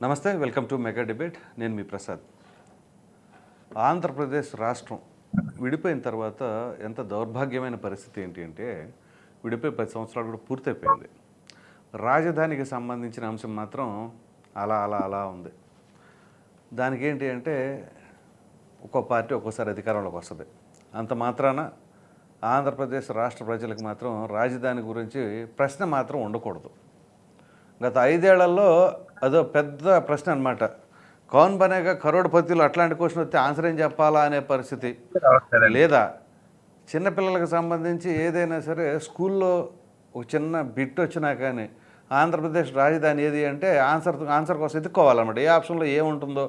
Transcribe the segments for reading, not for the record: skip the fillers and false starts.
నమస్తే, welcome to mega debate. నేను మీ ప్రసాద్. ఆంధ్రప్రదేశ్ రాష్ట్రం విడిపోయిన తర్వాత ఎంత దౌర్భాగ్యమైన పరిస్థితి ఏంటి అంటే, విడిపోయి 10 సంవత్సరాలు కూడా పూర్తయిపోయింది. రాజధానికి సంబంధించిన అంశం మాత్రం అలా అలా అలా ఉంది. దానికి ఏంటి అంటే, ఒక్కో పార్టీ ఒక్కోసారి అధికారంలోకి వస్తుంది. అంత మాత్రాన ఆంధ్రప్రదేశ్ రాష్ట్ర ప్రజలకు మాత్రం రాజధాని గురించి ప్రశ్న మాత్రం ఉండకూడదు. గత 5 ఏళ్లలో అదో పెద్ద ప్రశ్న అనమాట. కౌన్ బనేగా కరోడ్పతిలో అట్లాంటి క్వశ్చన్ వస్తే ఆన్సర్ ఏం చెప్పాలా అనే పరిస్థితి. లేదా చిన్నపిల్లలకు సంబంధించి ఏదైనా సరే స్కూల్లో ఒక చిన్న బిట్ వచ్చినా కానీ ఆంధ్రప్రదేశ్ రాజధాని ఏది అంటే ఆన్సర్ కోసం ఎత్తుక్కోవాలన్నమాట. ఏ ఆప్షన్లో ఏముంటుందో,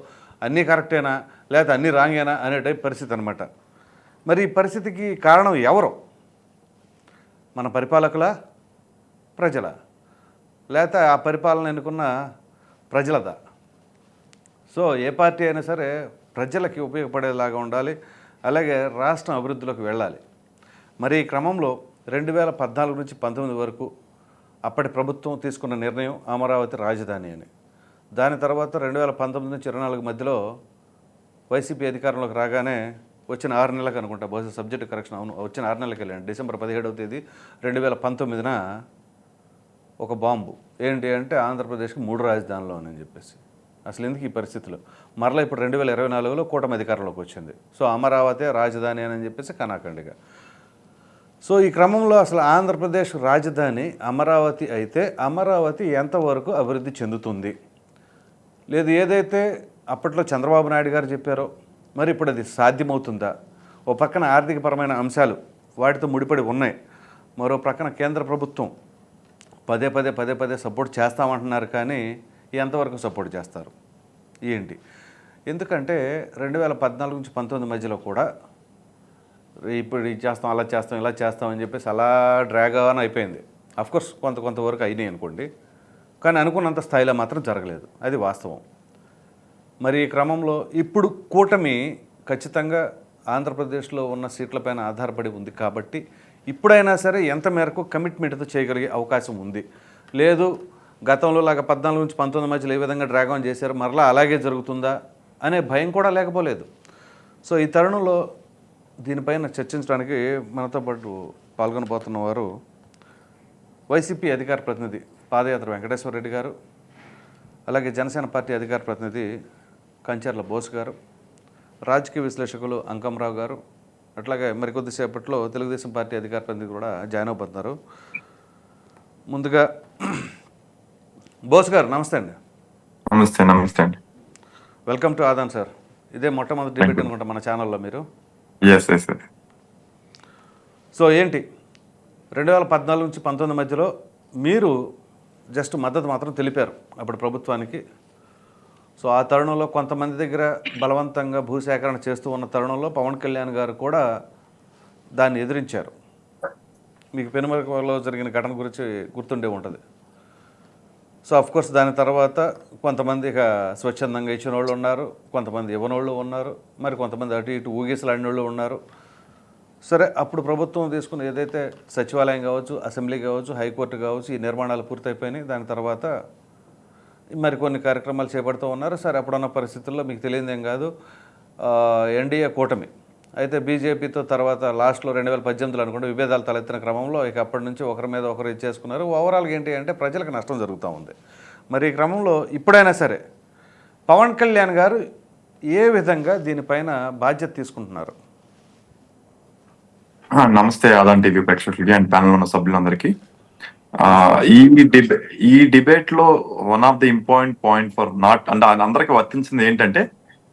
అన్నీ కరెక్టేనా లేకపోతే అన్నీ రాంగేనా అనే టైప్ పరిస్థితి అనమాట. మరి ఈ పరిస్థితికి కారణం ఎవరు? మన పరిపాలకుల, ప్రజల, లేకపోతే ఆ పరిపాలన ఎన్నుకున్న ప్రజలదా? సో ఏ పార్టీ అయినా సరే ప్రజలకి ఉపయోగపడేలాగా ఉండాలి, అలాగే రాష్ట్రం అభివృద్ధిలోకి వెళ్ళాలి. మరి ఈ క్రమంలో 2014 నుంచి 19 వరకు అప్పటి ప్రభుత్వం తీసుకున్న నిర్ణయం అమరావతి రాజధాని అని. దాని తర్వాత 2019 నుంచి 24 మధ్యలో వైసీపీ అధికారంలోకి రాగానే వచ్చిన 6 నెలలకు అనుకుంటా, బహుశా సబ్జెక్టు కరెక్షన్ అవును, వచ్చిన 6 నెలలకు వెళ్ళండి. డిసెంబర్ 17వ తేదీ 2019న ఒక బాంబు ఏంటి అంటే ఆంధ్రప్రదేశ్కి 3 రాజధానులు అని చెప్పేసి. అసలు ఎందుకు ఈ పరిస్థితిలో? మరలా ఇప్పుడు 2024లో కూటమి అధికారంలోకి వచ్చింది. సో అమరావతి రాజధాని అని చెప్పేసి కనాకండిగా. సో ఈ క్రమంలో అసలు ఆంధ్రప్రదేశ్ రాజధాని అమరావతి అయితే అమరావతి ఎంతవరకు అభివృద్ధి చెందుతుంది? లేదు ఏదైతే అప్పట్లో చంద్రబాబు నాయుడు గారు చెప్పారో మరి ఇప్పుడు అది సాధ్యమవుతుందా? ఓ పక్కన ఆర్థికపరమైన అంశాలు వాటితో ముడిపడి ఉన్నాయి, మరో ప్రక్కన కేంద్ర ప్రభుత్వం పదే పదే సపోర్ట్ చేస్తామంటున్నారు. కానీ ఎంతవరకు సపోర్ట్ చేస్తారు ఏంటి? ఎందుకంటే 2014 నుంచి 19 మధ్యలో కూడా ఇప్పుడు ఇది చేస్తాం, అలా చేస్తాం, ఇలా చేస్తాం అని చెప్పేసి అలా డ్రాగ్ ఆన్ అయిపోయింది. అఫ్కోర్స్ కొంతవరకు అయినాయి అనుకోండి, కానీ అనుకున్నంత స్థాయిలో మాత్రం జరగలేదు, అది వాస్తవం. మరి ఈ క్రమంలో ఇప్పుడు కూటమి ఖచ్చితంగా ఆంధ్రప్రదేశ్లో ఉన్న సీట్లపైన ఆధారపడి ఉంది కాబట్టి ఇప్పుడైనా సరే ఎంత మేరకు కమిట్మెంట్తో చేయగలిగే అవకాశం ఉంది. లేదు గతంలో లాగా 14 నుంచి 19 మధ్యలో ఏ విధంగా డ్రాగ్ ఆన్ చేశారు మరలా అలాగే జరుగుతుందా అనే భయం కూడా లేకపోలేదు. సో ఈ తరుణంలో దీనిపైన చర్చించడానికి మనతో పాటు పాల్గొనబోతున్న వారు వైసీపీ అధికార ప్రతినిధి పాదయాత్ర వెంకటేశ్వర రెడ్డి గారు, అలాగే జనసేన పార్టీ అధికార ప్రతినిధి కంచర్ల బోస్ గారు, రాజకీయ విశ్లేషకులు అంకమరావు గారు, అట్లాగే మరికొద్దిసేపట్లో తెలుగుదేశం పార్టీ అధికార ప్రతినిధి కూడా జాయిన్ అయిపోతున్నారు. ముందుగా బోస్ గారు నమస్తే అండి. నమస్తే అండి. వెల్కమ్ టు ఆదాన్ సార్. ఇదే మొట్టమొదటి డిబేట్ అనుకుంటా మన ఛానల్లో మీరు. సో ఏంటి 2014 నుంచి 19 మధ్యలో మీరు జస్ట్ మద్దతు మాత్రం తెలిపారు అప్పుడు ప్రభుత్వానికి. సో ఆ తరుణంలో కొంతమంది దగ్గర బలవంతంగా భూసేకరణ చేస్తూ ఉన్న తరుణంలో పవన్ కళ్యాణ్ గారు కూడా దాన్ని ఎదిరించారు. మీకు పెనుమరకలో జరిగిన ఘటన గురించి గుర్తుండే ఉంటుంది. సో అఫ్కోర్స్ దాని తర్వాత కొంతమంది ఇక స్వచ్ఛందంగా ఇచ్చిన వాళ్ళు ఉన్నారు, కొంతమంది ఇవ్వనోళ్ళు ఉన్నారు, మరి కొంతమంది అటు ఇటు ఊగేసలాడిన వాళ్ళు ఉన్నారు. సరే అప్పుడు ప్రభుత్వం తీసుకుని ఏదైతే సచివాలయం కావచ్చు, అసెంబ్లీ కావచ్చు, హైకోర్టు కావచ్చు, ఈ నిర్మాణాలు పూర్తయిపోయినాయి. దాని తర్వాత మరికొన్ని కార్యక్రమాలు చేపడుతూ ఉన్నారు. సరే అప్పుడున్న పరిస్థితుల్లో మీకు తెలియదేం కాదు, ఎన్డీఏ కూటమి అయితే బీజేపీతో తర్వాత లాస్ట్లో 2018లో అనుకుంటే విభేదాలు తలెత్తిన క్రమంలో ఇక అప్పటి నుంచి ఒకరి మీద ఒకరు ఇచ్చేసుకున్నారు. ఓవరాల్గా ఏంటి అంటే ప్రజలకు నష్టం జరుగుతూ ఉంది. మరి ఈ క్రమంలో ఇప్పుడైనా సరే పవన్ కళ్యాణ్ గారు ఏ విధంగా దీనిపైన బాధ్యత తీసుకుంటున్నారు? నమస్తే ఆదాన్ టీవీ ప్రేక్షకులకి అండ్ ప్యానల్ ఉన్న సభ్యులందరికీ. ఈ డిబేట్ లో one of the important point for not అంటే అందరికి వర్తించింది ఏంటంటే,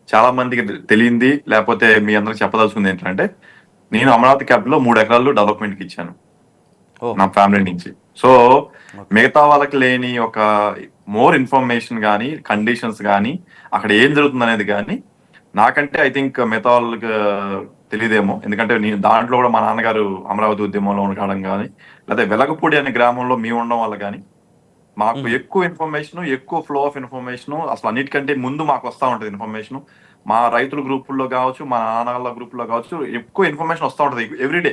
చాలా మందికి తెలియంది లేకపోతే మీ అందరికి చెప్పదలుచుకుంది ఏంటంటే, నేను అమరావతి క్యాపిటల్ 3 ఎకరాలు డెవలప్మెంట్ కి ఇచ్చాను నా ఫ్యామిలీ నుంచి. సో మిగతా వాళ్ళకి లేని ఒక మోర్ ఇన్ఫర్మేషన్ కానీ, కండిషన్స్ కానీ, అక్కడ ఏం జరుగుతుంది అనేది కానీ నాకంటే ఐ థింక్ మిగతా వాళ్ళకి తెలియదేమో. ఎందుకంటే నేను దాంట్లో కూడా మా నాన్నగారు అమరావతి ఉద్యమంలో ఉండడం కానీ, లేదా వెలగపూడి అనే గ్రామంలో మేము ఉండడం వల్ల కానీ మాకు ఎక్కువ ఇన్ఫర్మేషన్, ఎక్కువ ఫ్లో ఆఫ్ ఇన్ఫర్మేషన్ అసలు అన్నిటికంటే ముందు మాకు వస్తూ ఉంటుంది ఇన్ఫర్మేషన్. మా రైతుల గ్రూపుల్లో కావచ్చు, మా నాన్నగాళ్ళ గ్రూపుల్లో కావచ్చు, ఎక్కువ ఇన్ఫర్మేషన్ వస్తూ ఉంటుంది ఎవ్రీడే,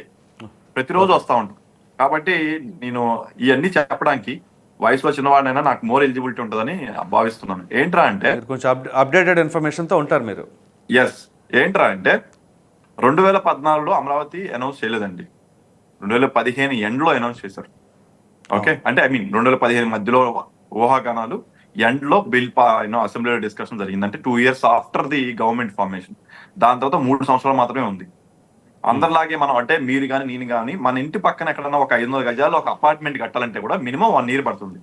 ప్రతిరోజు వస్తూ ఉంటుంది. కాబట్టి నేను ఇవన్నీ చెప్పడానికి వయసులో చిన్నవాడినైనా నాకు మోర్ ఎలిజిబిలిటీ ఉంటుందని భావిస్తున్నాను. ఏంట్రా అంటే మీరు కొంచెం అప్డేటెడ్ ఇన్ఫర్మేషన్తో ఉంటారు మీరు. ఎస్, ఏంట్రా అంటే 2014లో అమరావతి అనౌన్స్ చేయలేదండి. 2015 ఎండ్లో అనౌన్స్ చేశారు. ఓకే, అంటే ఐ మీన్ 2015 మధ్యలో ఊహాగానాలు, ఎండ్లో బిల్ అసెంబ్లీలో డిస్కషన్ జరిగింది. అంటే 2 years after the government formation. దాని తర్వాత 3 సంవత్సరాలు మాత్రమే ఉంది. అందరిలాగే మనం అంటే మీరు కానీ నేను కానీ మన ఇంటి పక్కన ఎక్కడన్నా ఒక 500 గజాలు ఒక అపార్ట్మెంట్ కట్టాలంటే కూడా మినిమం 1 year పడుతుంది.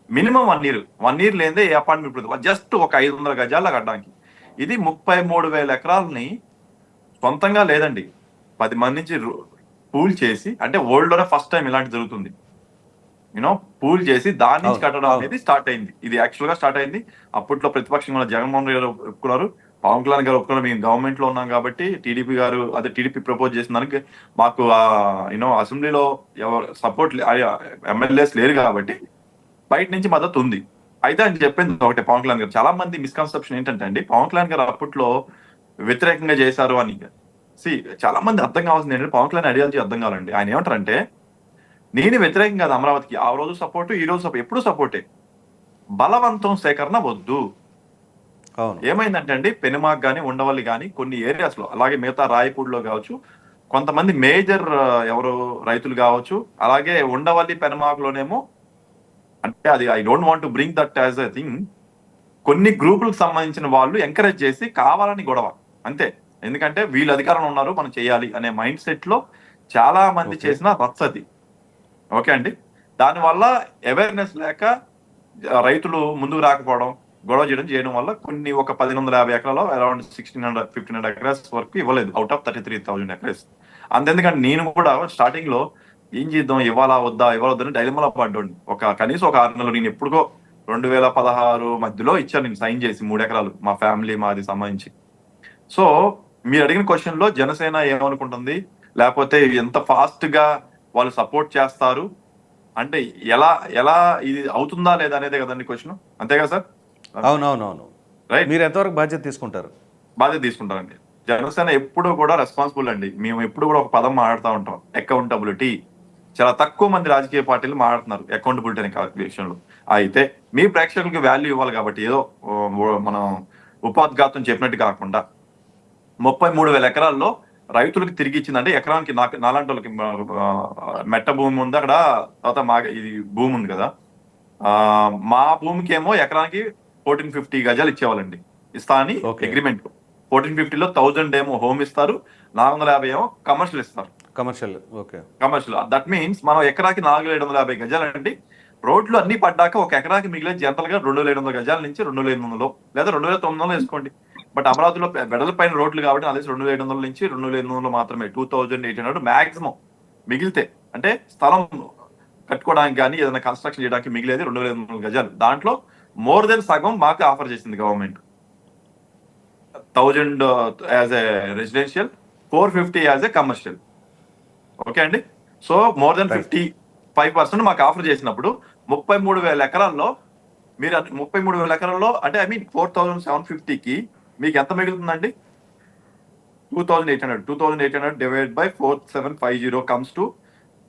Minimum 1 year. 1 year లేదే ఏ అపార్ట్మెంట్ పడుతుంది, జస్ట్ ఒక 500 గజాలు కట్టడానికి. ఇది 33,000 ఎకరాలని సొంతంగా లేదండి, 10 మంది నుంచి పూల్ చేసి, అంటే వరల్డ్ లోనే ఫస్ట్ టైం ఇలాంటి జరుగుతుంది. పూల్ చేసి దాని నుంచి కట్టడం అనేది స్టార్ట్ అయింది. ఇది యాక్చువల్ గా స్టార్ట్ అయింది అప్పట్లో ప్రతిపక్షంగా ఉన్న జగన్మోహన్ రెడ్డి గారు ఒప్పుకున్నారు, పవన్ కళ్యాణ్ గారు ఒప్పుకున్నారు. మేము గవర్నమెంట్ లో ఉన్నాం కాబట్టి టీడీపీ ప్రపోజ్ చేసిన దానికి మాకు అసెంబ్లీలో ఎవరు సపోర్ట్ ఎమ్మెల్యేస్ లేరు కాబట్టి బయట నుంచి మద్దతు ఉంది. అయితే ఆయన చెప్పింది ఒకటే, పవన్ కళ్యాణ్ గారు చాలా మంది మిస్కన్సెప్షన్ ఏంటంటే అండి, పవన్ కళ్యాణ్ గారు అప్పట్లో వ్యతిరేకంగా చేశారు అని. చాలా మంది అర్థం కావాల్సింది ఏంటంటే, పవన్ కళ్యాణ్ ఐడియాలజీ అర్థం కావాలండి. ఆయన ఏమంటారంటే, నేను వ్యతిరేకం కాదు అమరావతికి, ఆ రోజు సపోర్టు ఈ రోజు సపోర్ట్, ఎప్పుడు సపోర్టే, బలవంతం సేకరణ వద్దు. ఏమైందంటే అండి, పెనుమాక్ కానీ ఉండవల్లి కానీ కొన్ని ఏరియాస్ లో, అలాగే మిగతా రాయపూడిలో కావచ్చు, కొంతమంది మేజర్ ఎవరు రైతులు కావచ్చు, అలాగే ఉండవల్లి పెనుమాక్లోనేమో, అంటే అది I don't want to bring that as a thing, కొన్ని గ్రూపులకు సంబంధించిన వాళ్ళు ఎంకరేజ్ చేసి కావాలని గొడవ అంతే. ఎందుకంటే వీళ్ళు అధికారంలో ఉన్నారు, మనం చేయాలి అనే మైండ్ సెట్ లో చాలా మంది చేసిన రచ్చది. ఓకే అండి, దానివల్ల అవేర్నెస్ లేక రైతులు ముందుకు రాకపోవడం, గొడవ చేయడం వల్ల కొన్ని ఒక 1150 ఎకరాలు అరౌండ్ 1500 ఎకరాస్ వరకు ఇవ్వలేదు అవుట్ ఆఫ్ 33,000 ఎకరాస్. అంతెందుకంటే నేను కూడా స్టార్టింగ్ లో ఏం చేద్దాం, ఇవ్వాలా వద్దని డైలమాలో పడ్డాను. కనీసం ఒక 6 నెలలు. నేను ఎప్పుడుగో 2016 మధ్యలో ఇచ్చాను నేను సైన్ చేసి 3 ఎకరాలు మా ఫ్యామిలీ మాది సంబంధించి. సో మీరు అడిగిన క్వశ్చన్ లో జనసేన ఏమనుకుంటుంది, లేకపోతే ఎంత ఫాస్ట్ గా వాళ్ళు సపోర్ట్ చేస్తారు అంటే ఎలా ఇది అవుతుందా లేదా అనేదే కదండి క్వశ్చన్, అంతే కదా సార్? అవునవునవును, రైట్. మీరు ఎంతవరకు బాధ్యత తీసుకుంటారు? బాధ్యత తీసుకుంటారండి. జనసేన ఎప్పుడు కూడా రెస్పాన్సిబుల్ అండి. మేము ఎప్పుడు కూడా ఒక పదం మాట్లాడుతూ ఉంటాం, అకౌంటబిలిటీ. చాలా తక్కువ మంది రాజకీయ పార్టీలు మాట్లాడుతున్నారు అకౌంటబిలిటీ అనే విషయంలో. అయితే మీ ప్రేక్షకులకి వాల్యూ ఇవ్వాలి కాబట్టి ఏదో మనం ఉపోద్ఘాతం చెప్పినట్టు కాకుండా 33,000 ఎకరాల్లో రైతులకు తిరిగి ఇచ్చిందంటే, ఎకరానికి నాలాంటి వాళ్ళకి మెట్ట భూమి ఉంది అక్కడ, తర్వాత ఇది భూమి ఉంది కదా, మా భూమికి ఏమో ఎకరానికి 1450 గజాలు ఇచ్చేవాళ్ళండి, ఇస్తా అని అగ్రిమెంట్. 1450లో 1000 ఏమో హోమ్ ఇస్తారు, 450 ఏమో కమర్షియల్ ఇస్తారు. కమర్షియల్ దట్ మీన్స్ మనం ఎకరాకి 4750 గజాలు అండి. రోడ్లు అన్ని పడ్డాక ఒక ఎకరాకి మిగిలే జనరల్ గా 2700 గజాల నుంచి 2800 లేదా 2900 వేసుకోండి. బట్ అమరావతిలో బెడల పైన రోడ్లు కాబట్టి అదే 2700 నుంచి 2800 మాత్రమే, 2800 మాక్సిమం మిగిలితే, అంటే స్థలం కట్టుకోవడానికి కానీ ఏదైనా కన్స్ట్రక్షన్ చేయడానికి మిగిలేది 2500 గజాలు. దాంట్లో మోర్ దెన్ సగం మాకు ఆఫర్ చేసింది government. 1000 as a residential, 450 as a commercial. Okay అండి, సో మోర్ దెన్ 55% మాకు ఆఫర్ చేసినప్పుడు 33,000 ఎకరాల్లో మీరు 33,000 ఎకరాల్లో అంటే ఐ మీన్ 4,750కి మీకు ఎంత మిగులుతుందండి? 2,800 డివైడ్ బై 4750 కమ్స్ టు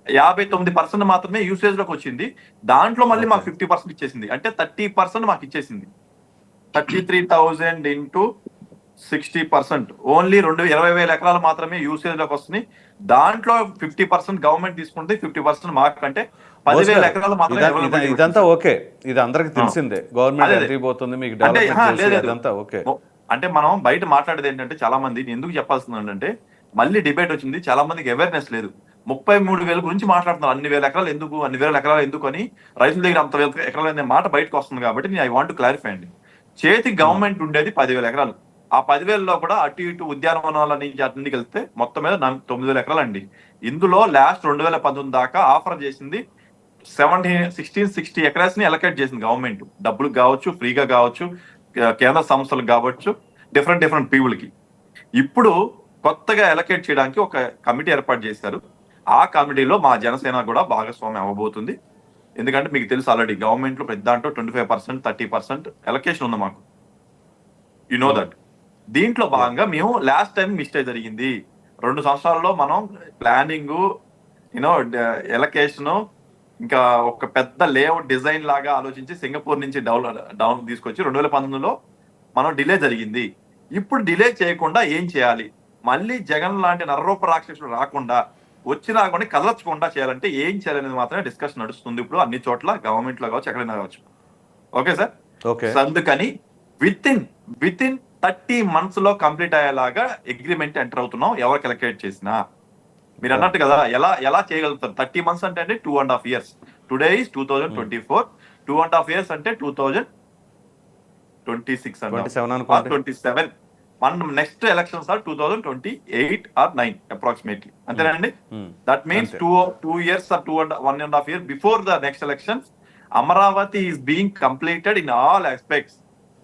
59% మాత్రమే యూసేజ్ లోకి వచ్చింది. దాంట్లో మళ్ళీ మాకు 50% ఇచ్చేసింది, అంటే 30% మాకు ఇచ్చేసింది. 33,000 ఇంటూ 60%, ఓన్లీ 20,000 ఎకరాలు మాత్రమే యూసేజ్ లోకి వస్తుంది. దాంట్లో 50% గవర్నమెంట్ తీసుకుంటే 50% మాకు, అంటే 10,000 ఎకరాలు మాత్రమే. ఇదంతా ఓకే, ఇది అందరికి తెలిసిందే. గవర్నమెంట్ పోతుంది మీకు డెవలప్మెంట్ ఓకే. అంటే మనం బయట మాట్లాడేది ఏంటంటే, చాలా మంది ఎందుకు చెప్పాల్సింది ఏంటంటే, మళ్ళీ డిబేట్ వచ్చింది, చాలా మందికి అవేర్నెస్ లేదు. 33,000 గురించి మాట్లాడుతున్నారు, అన్ని వేల ఎకరాలు ఎందుకు అని, రైతుల దగ్గర అంత ఎకరాలు అనే మాట బయటకు వస్తుంది. కాబట్టి నేను ఐ వాంట్ టు క్లారిఫై అండి. చేతి గవర్నమెంట్ ఉండేది 10,000 ఎకరాలు. ఆ 10,000లో కూడా అటు ఇటు ఉద్యానవనాల నుంచి అన్ని కలిస్తే మొత్తం మీద 9,000 ఎకరాలు అండి. ఇందులో లాస్ట్ 2019 దాకా ఆఫర్ చేసింది 1660 ఎకరాస్ ని అలొకేట్ చేసింది గవర్నమెంట్. డబ్బులు కావచ్చు, ఫ్రీగా కావచ్చు, కేంద్ర సంస్థలకు కావచ్చు, డిఫరెంట్ పీపుల్ కి. ఇప్పుడు కొత్తగా అలొకేట్ చేయడానికి ఒక కమిటీ ఏర్పాటు చేశారు. ఆ కమిటీలో మా జనసేన కూడా భాగస్వామ్యం అవ్వబోతుంది. ఎందుకంటే మీకు తెలుసు ఆల్రెడీ గవర్నమెంట్ లో ప్రతి దాంట్లో 25%, 30% అలొకేషన్ ఉంది మాకు. You know that. దీంట్లో భాగంగా మేము లాస్ట్ టైం మిస్టేక్ జరిగింది. 2 సంవత్సరాల్లో మనం ప్లానింగ్, ఎలొకేషన్, ఇంకా ఒక పెద్ద లేఅవుట్ డిజైన్ లాగా ఆలోచించి సింగపూర్ నుంచి డౌన్ తీసుకొచ్చి 2019లో మనం డిలే జరిగింది. ఇప్పుడు డిలే చేయకుండా ఏం చేయాలి, మళ్ళీ జగన్ లాంటి నరరూప రాక్షసులు రాకుండా వచ్చినా కూడా కదలచకుండా చేయాలంటే ఏం చేయాలనేది మాత్రమే డిస్కషన్ నడుస్తుంది ఇప్పుడు అన్ని చోట్ల, గవర్నమెంట్ లో కావచ్చు, ఎక్కడైనా కావచ్చు. Okay sir. ఓకే. సో అందుకని విత్ ఇన్ 30 months లో కంప్లీట్ అయ్యేలాగా అగ్రిమెంట్ ఎంటర్ అవుతున్నాం ఎవరికి ఎలక్టేట్ చేసినా. మీరు అన్నట్టు కదా ఎలా చేయగలుగుతారు 30 months అంటే 2.5 years. టుడే ఇస్ 2024, 2.5 years అంటే 2026 27. మన next elections or 2028 or 9 approximately, అంతేనండి. That means 2 years or 1.5 years before the next elections Amaravati is being completed in all aspects.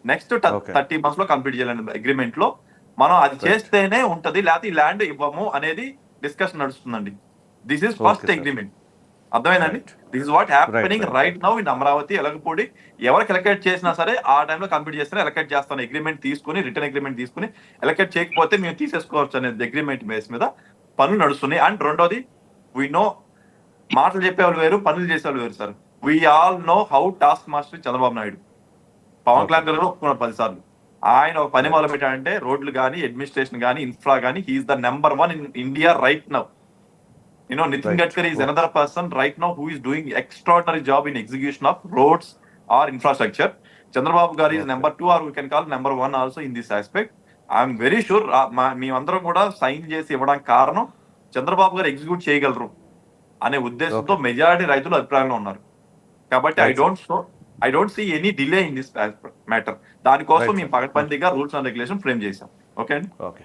Next 30 months లో కంప్లీట్ చేయాలని అగ్రిమెంట్ లో మనం అది చేస్తేనే ఉంటది, లేకపోతే ఈ ల్యాండ్ ఇవ్వము అనేది డిస్కషన్ నడుస్తుందండి. This is first agreement. అర్థమైందండి. This is what happening right now in Amaravati. ఎలగపూడి ఎవరికి ఎలకేట్ చేసినా సరే ఆ టైంలో కంప్లీట్ చేస్తేనే ఎలకేట్ చేస్తాను. అగ్రిమెంట్ తీసుకుని, రిటర్న్ అగ్రిమెంట్ తీసుకుని, ఎలకేట్ చేయకపోతే మేము తీసేసుకోవచ్చు అనేది అగ్రిమెంట్ బేస్ మీద పనులు నడుస్తున్నాయి. అండ్ రెండోది, వీ నో, మాటలు చెప్పేవాళ్ళు వేరు, పనులు చేసేవాళ్ళు వేరు sir. We all know how taskmaster Chandrababu Naidu. Pavan Kalyan గారు ఒప్పుకున్నారు 10 సార్లు. ఆయన ఒక పని మొదలు పెట్టాడంటే రోడ్లు కానీ, అడ్మినిస్ట్రేషన్ కానీ, ఇన్ఫ్రా కానీ, he's the number 1 in India right now. Nitin Gadkari is another person right now who is doing extraordinary job in execution of roads or infrastructure. Chandrababu Garu is number 2, or we can call number 1 also in this aspect. I am very sure మేమందరం కూడా sign చేసి ఇవ్వడానికి కారణం చంద్రబాబు గారు execute చేయగలరు అనే ఉద్దేశంతో majority రైతులు అభిప్రాయంలో ఉన్నారు. కాబట్టి I don't see any delay in this matter. దానికోసం మేము పగడ్బందీగా రూల్స్ అండ్ రెగ్యులేషన్ ఫ్రేమ్ చేశాం. ఓకే అండి. Okay,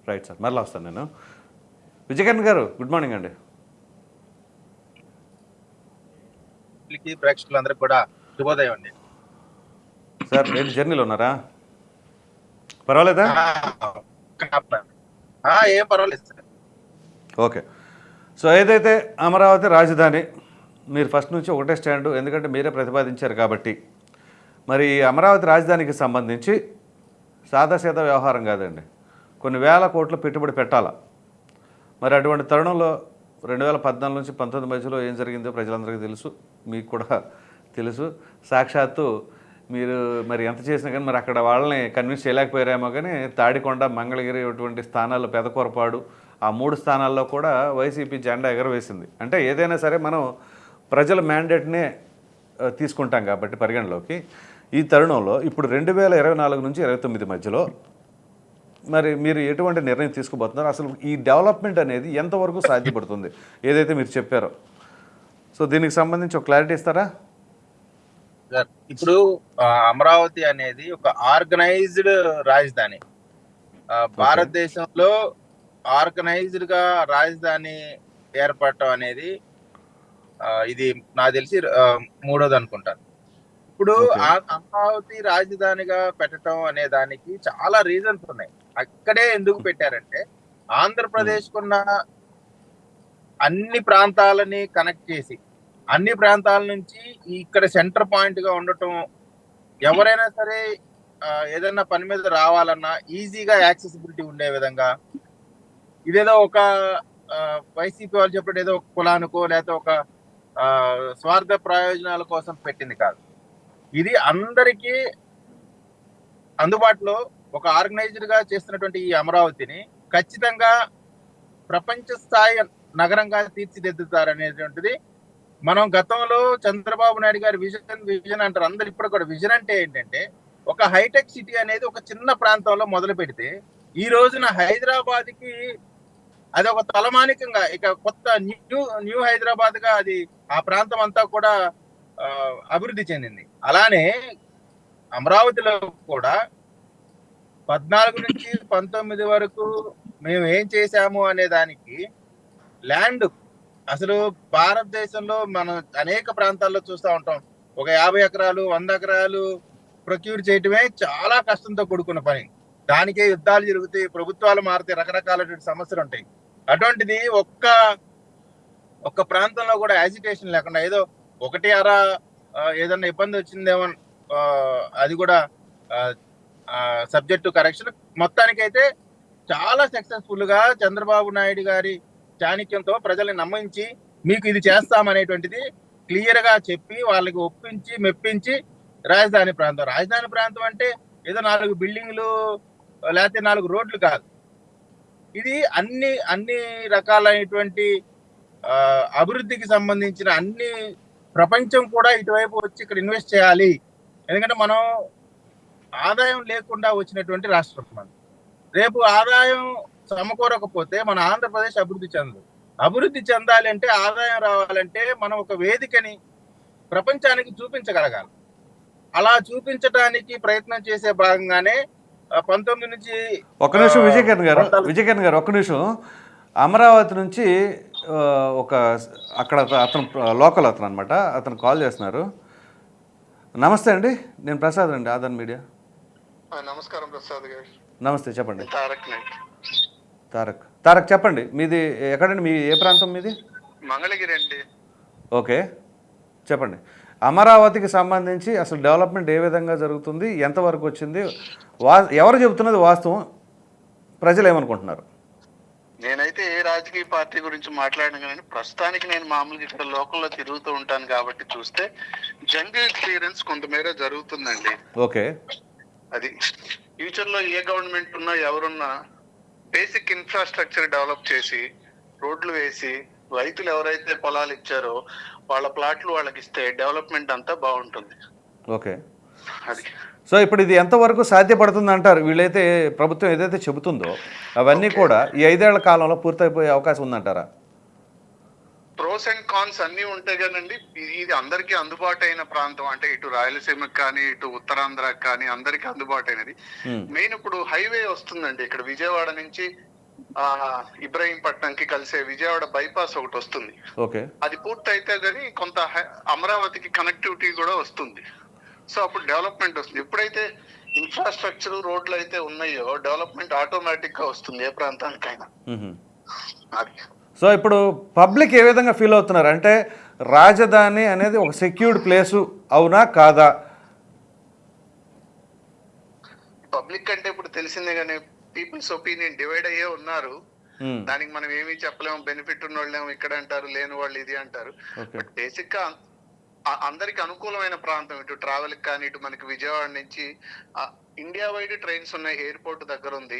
right sir. మళ్ళీ వస్తాను నేను. విజయకరణ్ గారు, గుడ్ మార్నింగ్ అండి. ప్రేక్షకులందరికీ కూడా శుభోదయం అండి. సార్ ఏంటి జర్నీలో ఉన్నారా? పర్వాలేదా? ఏం పర్వాలేదు సార్. ఓకే. సో ఏదైతే అమరావతి రాజధాని, మీరు ఫస్ట్ నుంచి ఒకటే స్టాండ్, ఎందుకంటే మీరే ప్రతిపాదించారు కాబట్టి. మరి అమరావతి రాజధానికి సంబంధించి సాదాసీదా వ్యవహారం కాదండి, కొన్ని వేల కోట్ల పెట్టుబడి పెట్టాలా. మరి అటువంటి తరుణంలో 2014 నుంచి 19 మధ్యలో ఏం జరిగిందో ప్రజలందరికీ తెలుసు, మీకు కూడా తెలుసు. సాక్షాత్తు మీరు మరి ఎంత చేసినా కానీ మరి అక్కడ వాళ్ళని కన్విన్స్ చేయలేకపోయారేమో, కానీ తాడికొండ, మంగళగిరి అటువంటి స్థానాల్లో, పెదకూరపాడు, ఆ 3 స్థానాల్లో కూడా వైసీపీ జెండా ఎగరవేసింది. అంటే ఏదైనా సరే మనం ప్రజల మ్యాండేట్నే తీసుకుంటాం కాబట్టి పరిగణలోకి. ఈ తరుణంలో ఇప్పుడు 2024 నుంచి 29 మధ్యలో మరి మీరు ఎటువంటి నిర్ణయం తీసుకోబోతున్నారు? అసలు ఈ డెవలప్మెంట్ అనేది ఎంతవరకు సాధ్యపడుతుంది ఏదైతే మీరు చెప్పారో? సో దీనికి సంబంధించి ఒక క్లారిటీ ఇస్తారా? ఇప్పుడు అమరావతి అనేది ఒక ఆర్గనైజ్డ్ రాజధాని. భారతదేశంలో ఆర్గనైజ్డ్ గా రాజధాని ఏర్పడటం అనేది ఇది నాకు తెలిసి 3వది అనుకుంటాను. ఇప్పుడు అమరావతి రాజధానిగా పెట్టడం అనే దానికి చాలా రీజన్స్ ఉన్నాయి. అక్కడే ఎందుకు పెట్టారంటే, ఆంధ్రప్రదేశ్ కున్న అన్ని ప్రాంతాలని కనెక్ట్ చేసి, అన్ని ప్రాంతాల నుంచి ఇక్కడ సెంటర్ పాయింట్ గా ఉండటం, ఎవరైనా సరే ఏదైనా పని మీద రావాలన్నా ఈజీగా యాక్సెసిబిలిటీ ఉండే విధంగా. ఇదేదో ఒక వైసీపీ వాళ్ళు చెప్పినట్టు ఏదో ఒక కులానికో లేకపోతే ఒక స్వార్థ ప్రయోజనాల కోసం పెట్టింది కాదు. ఇది అందరికీ అందుబాటులో ఒక ఆర్గనైజ్డ్ గా చేస్తున్నటువంటి ఈ అమరావతిని ఖచ్చితంగా ప్రపంచ స్థాయి నగరంగా తీర్చిదిద్దుతారనేటువంటిది మనం గతంలో చంద్రబాబు నాయుడు గారి విజన్ అంటారు అందరు. ఇప్పుడు కూడా విజన్ అంటే ఏంటంటే, ఒక హైటెక్ సిటీ అనేది ఒక చిన్న ప్రాంతంలో మొదలు పెడితే ఈ రోజున హైదరాబాద్ కి అది ఒక తలమానికంగా, ఇక కొత్త న్యూ హైదరాబాద్ గా అది ఆ ప్రాంతం అంతా కూడా అభివృద్ధి చెందింది. అలానే అమరావతిలో కూడా 14 నుంచి 19 వరకు మేము ఏం చేశాము అనే దానికి ల్యాండ్, అసలు భారతదేశంలో మనం అనేక ప్రాంతాల్లో చూస్తూ ఉంటాం, ఒక 50 ఎకరాలు 100 ఎకరాలు ప్రొక్యూర్ చేయటమే చాలా కష్టంతో కూడుకున్న పని. దానికే యుద్ధాలు జరుగుతాయి, ప్రభుత్వాలు మారితే రకరకాలైన సమస్యలు ఉంటాయి. అటువంటిది ఒక్క ప్రాంతంలో కూడా యాజిటేషన్ లేకుండా ఏదో ఒకటి అరా ఏదన్నా ఇబ్బంది వచ్చిందేమో, అది కూడా సబ్జెక్ట్ టు కరెక్షన్. మొత్తానికైతే చాలా సక్సెస్ఫుల్ గా చంద్రబాబు నాయుడు గారి చాణక్యంతో ప్రజల్ని నమ్మించి మీకు ఇది చేస్తామనేటువంటిది క్లియర్ గా చెప్పి వాళ్ళకి ఒప్పించి మెప్పించి రాజధాని ప్రాంతం అంటే ఏదో 4 బిల్డింగ్లు లేకపోతే 4 రోడ్లు కాదు. ఇది అన్ని రకాలైనటువంటి అభివృద్ధికి సంబంధించిన అన్ని ప్రపంచం కూడా ఇటువైపు వచ్చి ఇక్కడ ఇన్వెస్ట్ చేయాలి. ఎందుకంటే మనం ఆదాయం లేకుండా వచ్చినటువంటి రాష్ట్రం మనం. రేపు ఆదాయం సమకూరకపోతే మన ఆంధ్రప్రదేశ్ అభివృద్ధి చెందాలి అంటే, ఆదాయం రావాలంటే మనం ఒక వేదికని ప్రపంచానికి చూపించగలగాలి. అలా చూపించడానికి ప్రయత్నం చేసే భాగంగానే 19 నుంచి ఒక్క నిమిషం విజయకిరణ్ గారు ఒక్క నిమిషం. అమరావతి నుంచి ఒక అక్కడ అతను లోకల్ అతను అనమాట, అతను కాల్ చేస్తున్నారు. నమస్తే అండి, నేను ప్రసాద్ అండి, ఆదాన్ మీడియా. నమస్కారం ప్రసాద్ గారు. నమస్తే, చెప్పండి. తారక్ తారక్ చెప్పండి, మీది ఎక్కడండి, మీ ఏ ప్రాంతం మీది? మంగళగిరి అండి. ఓకే, చెప్పండి. అమరావతికి సంబంధించి అసలు డెవలప్మెంట్ ఏ విధంగా జరుగుతుంది, ఎంతవరకు వచ్చింది, ఎవరు చెబుతున్నది వాస్తవం, ప్రజలు ఏమనుకుంటున్నారు? నేనైతే ఏ రాజకీయ పార్టీ గురించి మాట్లాడను కానీ ప్రస్తుతానికి నేను మామూలుగా ఇక్కడ లోకల్లో తిరుగుతూ ఉంటాను కాబట్టి చూస్తే జంగిల్ క్లియరెన్స్ కొంతమేర జరుగుతుందండి. ఓకే, అది ఫ్యూచర్ లో ఏ గవర్నమెంట్ ఉన్నా ఎవరున్నా బేసిక్ ఇన్ఫ్రాస్ట్రక్చర్ డెవలప్ చేసి రోడ్లు వేసి రైతులు ఎవరైతే పొలాలు ఇచ్చారో వాళ్ళ ప్లాట్లు వాళ్ళకి ఇస్తే డెవలప్మెంట్ అంతా బాగుంటుంది. ఓకే, అది సో ఇప్పుడు ఇది ఎంతవరకు సాధ్యపడుతుంది అంటారు? వీళ్ళైతే ప్రభుత్వం ఏదైతే చెబుతుందో అవన్నీ కూడా ఈ 5 ఏళ్ల కాలంలో పూర్తయిపోయే అవకాశం ఉందంటారా? ప్రోస్ అండ్ కాన్స్ అన్ని ఉంటాయి కదండి. ఇది అందరికీ అందుబాటు అయిన ప్రాంతం, అంటే ఇటు రాయలసీమకి కానీ ఇటు ఉత్తరాంధ్రకి కానీ అందరికీ అందుబాటు అయినది. మెయిన్ ఇప్పుడు హైవే వస్తుందండి, ఇక్కడ విజయవాడ నుంచి ఇబ్రహీంపట్నంకి కలిసే విజయవాడ బైపాస్ ఒకటి వస్తుంది. ఓకే, అది పూర్తయితే గానీ కొంత అమరావతికి కనెక్టివిటీ కూడా వస్తుంది. సో అప్పుడు డెవలప్మెంట్ వస్తుంది. ఎప్పుడైతే ఇన్ఫ్రాస్ట్రక్చర్ రోడ్లు అయితే ఉన్నాయో డెవలప్మెంట్ ఆటోమేటిక్ గా వస్తుంది ఏ ప్రాంతానికైనా. అది సో ఇప్పుడు పబ్లిక్ ఏ విధంగా ఫీల్ అవుతున్నారు అంటే, రాజధాని అనేది ఒక సెక్యూర్డ్ ప్లేసు అవునా కాదా? పబ్లిక్ అంటే ఇప్పుడు తెలిసిందే కానీ పీపుల్స్ ఒపీనియన్ డివైడ్ అయ్యే ఉన్నారు. దానికి మనం ఏమీ చెప్పలేము. బెనిఫిట్ ఉన్న వాళ్ళేమో ఇక్కడ అంటారు, లేని వాళ్ళు ఇది అంటారు. బట్ బేసిక్ గా అందరికి అనుకూలమైన ప్రాంతం. ఇటు ట్రావెల్ కానీ ఇటు మనకి విజయవాడ నుంచి ఇండియా వైడ్ ట్రైన్స్ ఉన్నాయి, ఎయిర్పోర్ట్ దగ్గర ఉంది,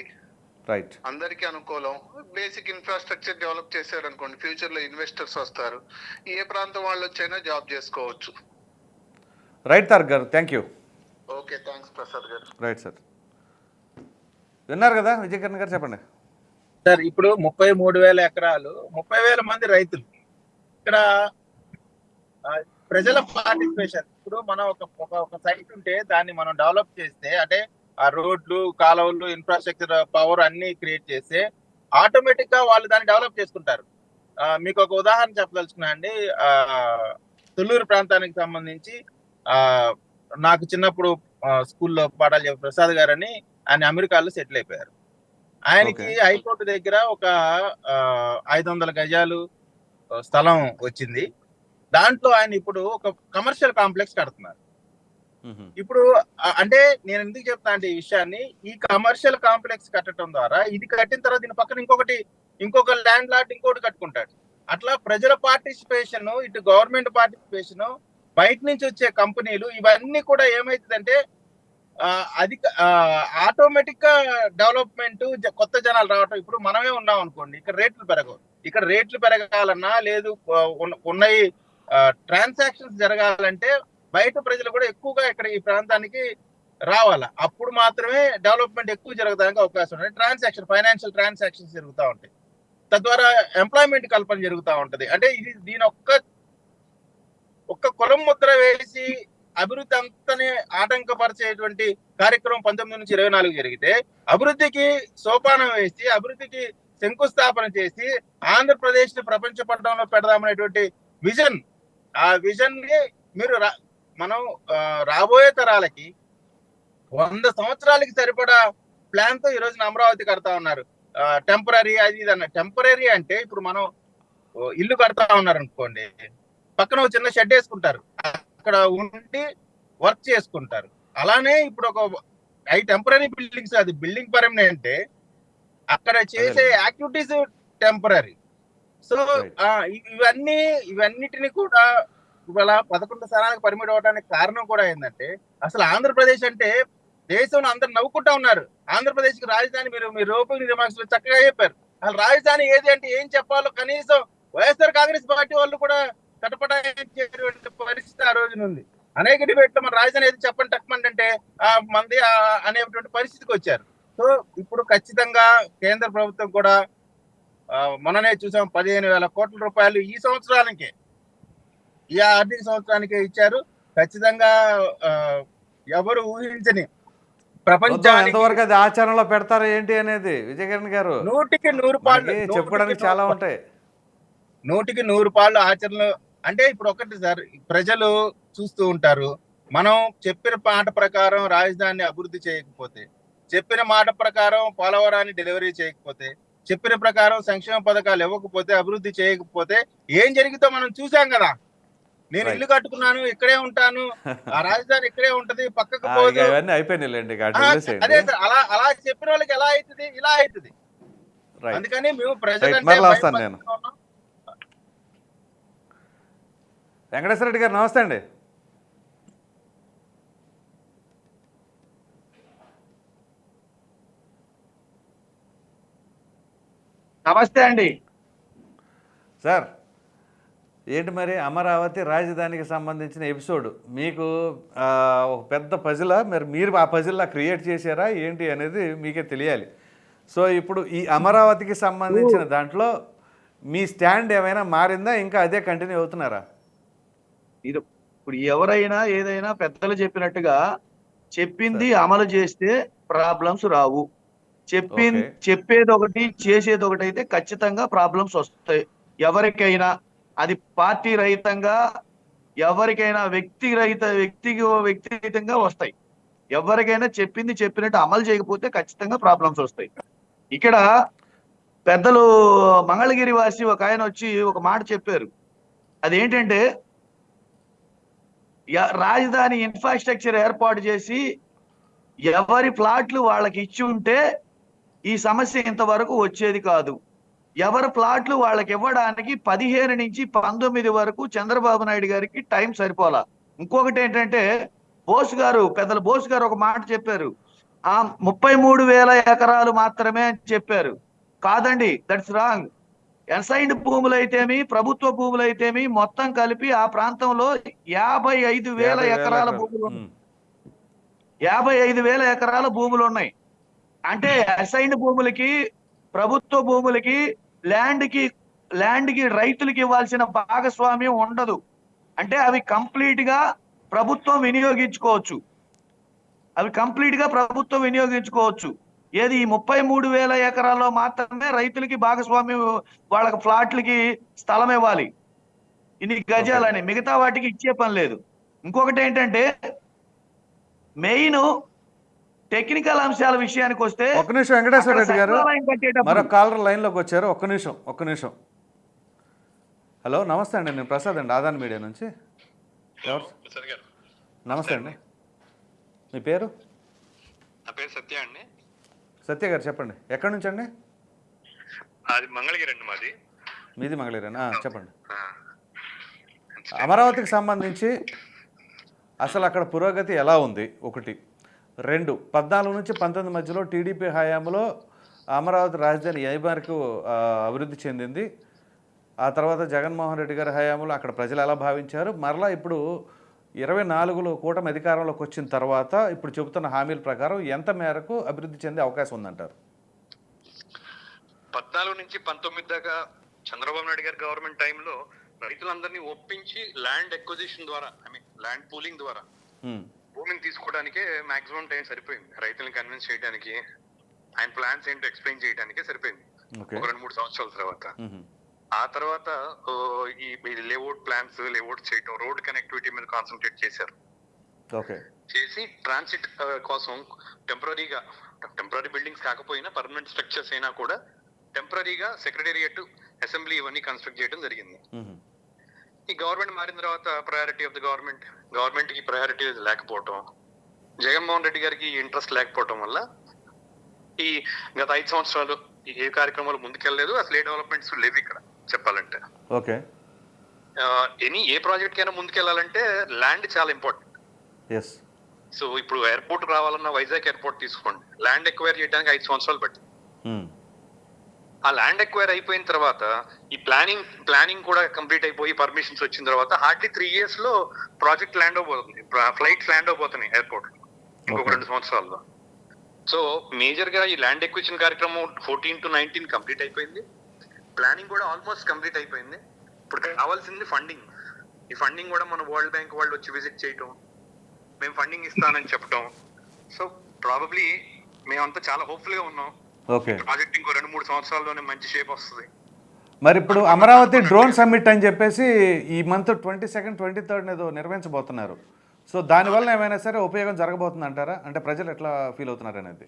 రైట్, అందరికి అనుకూలం. బేసిక్ ఇన్ఫ్రాస్ట్రక్చర్ డెవలప్ చేశారు అనుకోండి, ఫ్యూచర్ లో ఇన్వెస్టర్స్ వస్తారు, ఏ ప్రాంతం వాళ్ళు వచ్చైనా జాబ్ చేసుకోవచ్చు. రైట్ తారక్ గారు, thank you. Okay, thanks Prasad గారు. రైట్ సార్, విన్నారు కదా విజయకిరణ్ గారు, చెప్పండి సార్. ఇప్పుడు 33,000 ఎకరాలు, 30,000 మంది రైతులు. ఇక్కడ ప్రజల పార్టిసిపేషన్. ఇప్పుడు మనం ఒక సైట్ ఉంటే దాన్ని మనం డెవలప్ చేస్తే, అంటే ఆ రోడ్లు, కాలువలు, ఇన్ఫ్రాస్ట్రక్చర్, పవర్ అన్ని క్రియేట్ చేస్తే ఆటోమేటిక్ గా వాళ్ళు దాన్ని డెవలప్ చేసుకుంటారు. మీకు ఒక ఉదాహరణ చెప్పదలుచుకున్నా అండి. తొల్లూరు ప్రాంతానికి సంబంధించి నాకు చిన్నప్పుడు స్కూల్లో పాఠాలు చెప్పే ప్రసాద్ గారు అని, ఆయన అమెరికాలో సెటిల్ అయిపోయారు. ఆయనకి హైకోర్టు దగ్గర ఒక 500 గజాలు స్థలం వచ్చింది. దాంట్లో ఆయన ఇప్పుడు ఒక కమర్షియల్ కాంప్లెక్స్ కడుతున్నారు. ఇప్పుడు అంటే నేను ఎందుకు చెప్తా అంటే ఈ విషయాన్ని, ఈ కమర్షియల్ కాంప్లెక్స్ కట్టడం ద్వారా ఇది కట్టిన తర్వాత దీని పక్కన ఇంకొక ల్యాండ్ లార్డ్ ఇంకోటి కట్టుకుంటాడు. అట్లా ప్రజల పార్టిసిపేషన్, ఇటు గవర్నమెంట్ పార్టిసిపేషన్, బయట నుంచి వచ్చే కంపెనీలు, ఇవన్నీ కూడా ఏమైతుందంటే అది ఆటోమేటిక్ గా డెవలప్మెంట్, కొత్త జనాలు రావటం. ఇప్పుడు మనమే ఉన్నాం అనుకోండి, ఇక్కడ రేట్లు పెరగవు. ఇక్కడ రేట్లు పెరగాలన్నా లేదు, ఉన్నాయి ట్రాన్సాక్షన్స్ జరగాలంటే బయట ప్రజలు కూడా ఎక్కువగా ఇక్కడ ఈ ప్రాంతానికి రావాలా. అప్పుడు మాత్రమే డెవలప్మెంట్ ఎక్కువ జరగడానికి అవకాశం ఉంది. ఫైనాన్షియల్ ట్రాన్సాక్షన్స్ జరుగుతూ ఉంటాయి. తద్వారా ఎంప్లాయ్మెంట్ కల్పన జరుగుతూ ఉంటది. అంటే ఇది దీని ఒక్క కులం ముద్ర వేసి అభివృద్ధి అంతనే ఆటంకపరిచేటువంటి కార్యక్రమం 19 నుంచి 24 జరిగితే, అభివృద్ధికి సోపానం వేసి, అభివృద్ధికి శంకుస్థాపన చేసి ఆంధ్రప్రదేశ్ ని ప్రపంచ పట్టణంలో పెడదామనేటువంటి విజన్, ఆ విజన్ ని మనం రాబోయే తరాలకి 100 సంవత్సరాలకి సరిపడా ప్లాన్ తో ఈ రోజున అమరావతి కడతా ఉన్నారు. టెంపరీ అది ఇది అన్న. టెంపరీ అంటే ఇప్పుడు మనం ఇల్లు కడతా ఉన్నారు అనుకోండి, పక్కన ఒక చిన్న షెడ్ వేసుకుంటారు, అక్కడ ఉండి వర్క్ చేసుకుంటారు. అలానే ఇప్పుడు అవి టెంపరీ బిల్డింగ్స్, అది బిల్డింగ్ పర్మనెంట్, అక్కడ చేసే యాక్టివిటీస్ టెంపరీ. సో ఇవన్నిటిని కూడా ఇవాళ 11 స్థానాలకు పరిమితం అవడానికి కారణం కూడా ఏంటంటే అసలు ఆంధ్రప్రదేశ్ అంటే దేశంలో అందరు నవ్వుకుంటా ఉన్నారు. ఆంధ్రప్రదేశ్ కి రాజధాని మీరు ఓపెనింగ్ రిమార్క్స్ లో చక్కగా చెప్పారు. అసలు రాజధాని ఏది అంటే ఏం చెప్పాలో కనీసం వైఎస్ఆర్ కాంగ్రెస్ పార్టీ వాళ్ళు కూడా కటపటాయించేటువంటి పరిస్థితి ఆ రోజున ఉంది. అనేక డిబేట్లు మన రాజధాని ఏది చెప్పండి తక్కువండి అంటే మంది అనేటువంటి పరిస్థితికి వచ్చారు. సో ఇప్పుడు ఖచ్చితంగా కేంద్ర ప్రభుత్వం కూడా మొన్ననే చూసాం 15,000 కోట్ల రూపాయలు ఈ సంవత్సరానికే, ఈ ఆర్థిక సంవత్సరానికే ఇచ్చారు. ఖచ్చితంగా ఎవరు ఊహించని ప్రపంచానికి ఎంతవరకు అది ఆచరణలో పెడతారు ఏంటి అనేది విజయకిరణ్ గారు 100కి 100 పాళ్ళు చెప్పుకోవడానికి చాలా ఉంటాయి. 100కి 100 పాళ్ళు ఆచరణలో అంటే ఇప్పుడు ఒకటి సార్, ప్రజలు చూస్తూ ఉంటారు. మనం చెప్పిన మాట ప్రకారం రాజధానిని అభివృద్ధి చేయకపోతే, చెప్పిన మాట ప్రకారం పోలవరాన్ని డెలివరీ చేయకపోతే, చెప్పిన ప్రకారం సంక్షేమ పథకాలు ఇవ్వకపోతే, అభివృద్ధి చేయకపోతే ఏం జరిగితో మనం చూసాం కదా. నేను ఇల్లు కట్టుకున్నాను, ఇక్కడే ఉంటాను, ఆ రాజధాని ఇక్కడే ఉంటది, పక్కకు పోదు, అదే సార్. అలా చెప్పిన వాళ్ళకి ఎలా అవుతుంది? ఇలా అవుతుంది. అందుకని మేము ప్రజలంటే వెంకటేశ్వర రెడ్డి గారు నమస్తే అండి. నమస్తే అండి సార్. ఏంటి మరి అమరావతి రాజధానికి సంబంధించిన ఎపిసోడ్ మీకు ఒక పెద్ద పజిలా, మీరు ఆ పజిల్లా క్రియేట్ చేశారా ఏంటి అనేది మీకే తెలియాలి. సో ఇప్పుడు ఈ అమరావతికి సంబంధించిన దాంట్లో మీ స్టాండ్ ఏమైనా మారిందా, ఇంకా అదే కంటిన్యూ అవుతున్నారా? ఇది ఇప్పుడు ఎవరైనా ఏదైనా పెద్దలు చెప్పినట్టుగా చెప్పింది అమలు చేస్తే ప్రాబ్లమ్స్ రావు. చెప్పేది ఒకటి చేసేది ఒకటి అయితే ఖచ్చితంగా ప్రాబ్లమ్స్ వస్తాయి. ఎవరికైనా అది పార్టీ రహితంగా, ఎవరికైనా వ్యక్తిగతంగా వస్తాయి. ఎవరికైనా చెప్పింది చెప్పినట్టు అమలు చేయకపోతే ఖచ్చితంగా ప్రాబ్లమ్స్ వస్తాయి. ఇక్కడ పెద్దలు మంగళగిరి వాసి ఒక ఆయన వచ్చి ఒక మాట చెప్పారు. అదేంటంటే రాజధాని ఇన్ఫ్రాస్ట్రక్చర్ ఏర్పాటు చేసి ఎవరి ప్లాట్లు వాళ్ళకి ఇచ్చి ఉంటే ఈ సమస్య ఇంతవరకు వచ్చేది కాదు. ఎవరి ప్లాట్లు వాళ్ళకి ఇవ్వడానికి 15 నుంచి 19 వరకు చంద్రబాబు నాయుడు గారికి టైం సరిపోలా. ఇంకొకటి ఏంటంటే పెద్దలు బోస్ గారు ఒక మాట చెప్పారు, 33,000 ఎకరాలు మాత్రమే అని చెప్పారు. కాదండి, దట్స్ రాంగ్. అసైన్డ్ భూములు అయితేమి, ప్రభుత్వ భూములు అయితేమి మొత్తం కలిపి ఆ ప్రాంతంలో 55,000 ఎకరాల భూములు ఉన్నాయి. 55,000 ఎకరాల భూములు ఉన్నాయి. అంటే అసైన్డ్ భూములకి, ప్రభుత్వ భూములకి, ల్యాండ్ కి రైతులకి ఇవ్వాల్సిన భాగస్వామ్యం ఉండదు. అంటే అవి కంప్లీట్ గా ప్రభుత్వం వినియోగించుకోవచ్చు. ఏది ఈ 33,000 ఎకరాల్లో మాత్రమే రైతులకి భాగస్వామ్యం, వాళ్ళకి ఫ్లాట్లకి స్థలం ఇవ్వాలి ఇన్ని గజాలని, మిగతా వాటికి ఇచ్చే పని లేదు. ఇంకొకటి ఏంటంటే మెయిన్ టెక్నికల్ అంశాల విషయానికి వస్తే, ఒక్క నిమిషం వెంకటేశ్వర రెడ్డి గారు, మరో కాలర్ లైన్లోకి వచ్చారు. ఒక్క నిమిషం. హలో, నమస్తే అండి. నేను ప్రసాద్ అండి, ఆదాన్ మీడియా నుంచి. ఎవరు? నమస్తే అండి. మీ పేరు? నా పేరు సత్య అండి. సత్య గారు చెప్పండి, ఎక్కడి నుంచి అండి? అది మంగళగిరి అండి మాది. మీది మంగళగిరేనా? చెప్పండి. అమరావతికి సంబంధించి అసలు అక్కడ పురోగతి ఎలా ఉంది? 1, 2, 14 నుంచి 19 మధ్యలో టీడీపీ హయాంలో అమరావతి రాజధాని ఏ మేరకు అభివృద్ధి చెందింది? ఆ తర్వాత జగన్మోహన్ రెడ్డి గారి హయాంలో అక్కడ ప్రజలు ఎలా భావించారు? మరలా ఇప్పుడు 24లో కూటమి అధికారంలోకి వచ్చిన తర్వాత ఇప్పుడు చెబుతున్న హామీల ప్రకారం ఎంత మేరకు అభివృద్ధి చెందే అవకాశం ఉందంటారు? 14 నుంచి 19 దాకా చంద్రబాబు నాయుడు గారి గవర్నమెంట్ టైంలో రైతులందరినీ ఒప్పించి ల్యాండ్ ఎక్విజిషన్ ద్వారా, ల్యాండ్ పూలింగ్ ద్వారా భూమిని తీసుకోవడానికే మాక్సిమం టైం సరిపోయింది. రైతులను కన్విన్స్ చేయడానికి, ఆయన ప్లాన్స్ ఏంటో ఎక్స్ప్లెయిన్ చేయడానికే సరిపోయింది 2-3 సంవత్సరాల తర్వాత. ఆ తర్వాత ఈ లేఅవుట్ ప్లాన్స్ చేయటం, రోడ్ కనెక్టివిటీ మీద కాన్సన్ట్రేట్ చేశారు. చేసి ట్రాన్సిట్ కోసం టెంపరీ బిల్డింగ్స్ కాకపోయినా పర్మనెంట్ స్ట్రక్చర్స్ అయినా కూడా టెంపరీగా సెక్రటేరియట్, అసెంబ్లీ ఇవన్నీ కన్స్ట్రక్ట్ చేయడం జరిగింది. ఈ గవర్నమెంట్ మారిన తర్వాత ప్రయారిటీ ఆఫ్ ద గవర్నమెంట్ కి ప్రయారిటీ లేకపోవటం, జగన్మోహన్ రెడ్డి గారికి ఇంట్రెస్ట్ లేకపోవటం వల్ల ఈ గత 5 సంవత్సరాలు ఏ కార్యక్రమాలు ముందుకెళ్ళలేదు. అసలు ఏ డెవలప్మెంట్స్ లేవు ఇక్కడ చెప్పాలంటే. ఏ ప్రాజెక్ట్ కైనా ముందుకెళ్ళాలంటే ల్యాండ్ చాలా ఇంపార్టెంట్. ఎస్. సో ఇప్పుడు ఎయిర్పోర్ట్ రావాలన్న వైజాగ్ ఎయిర్పోర్ట్ తీసుకోండి, ల్యాండ్ ఎక్వైర్ చేయడానికి 5 సంవత్సరాలు పట్టింది. ఆ ల్యాండ్ ఎక్వైర్ అయిపోయిన తర్వాత ఈ ప్లానింగ్ కూడా కంప్లీట్ అయిపోయి పర్మిషన్స్ వచ్చిన తర్వాత హార్డ్లీ 3 years లో ప్రాజెక్ట్ ల్యాండ్ అవబోతుంది, ఫ్లైట్స్ ల్యాండ్ అవబోతున్నాయి ఎయిర్పోర్ట్ ఇంకొక 2 సంవత్సరాల్లో. సో మేజర్ గా ఈ ల్యాండ్ ఎక్విజిషన్ కార్యక్రమం 14 to 19 కంప్లీట్ అయిపోయింది, ప్లానింగ్ కూడా ఆల్మోస్ట్ కంప్లీట్ అయిపోయింది. ఇప్పుడు కావాల్సింది ఫండింగ్. ఈ ఫండింగ్ కూడా మన వరల్డ్ బ్యాంక్ వాళ్ళు వచ్చి విజిట్ చేయటం, మేము ఫండింగ్ ఇస్తానని చెప్పటం. సో ప్రాబబ్లీ మేమంతా చాలా హోప్ఫుల్ గా ఉన్నాం. ఓకే. ప్రాజెక్ట్ ఇంకో 2-3 సంవత్సరాల్లోనే మంచి షేప్ వస్తుంది. మరి ఇప్పుడు అమరావతి డ్రోన్ సమ్మిట్ అని చెప్పేసి ఈ మంత్ 22nd, 23rd ఏదో నిర్వహించబోతున్నారు. సో దానివల్ల ఏమైనా సరే ఉపయోగం జరగబోతుంది అంటారా? అంటే ప్రజలు ఎట్లా ఫీల్ అవుతున్నారు అనేది.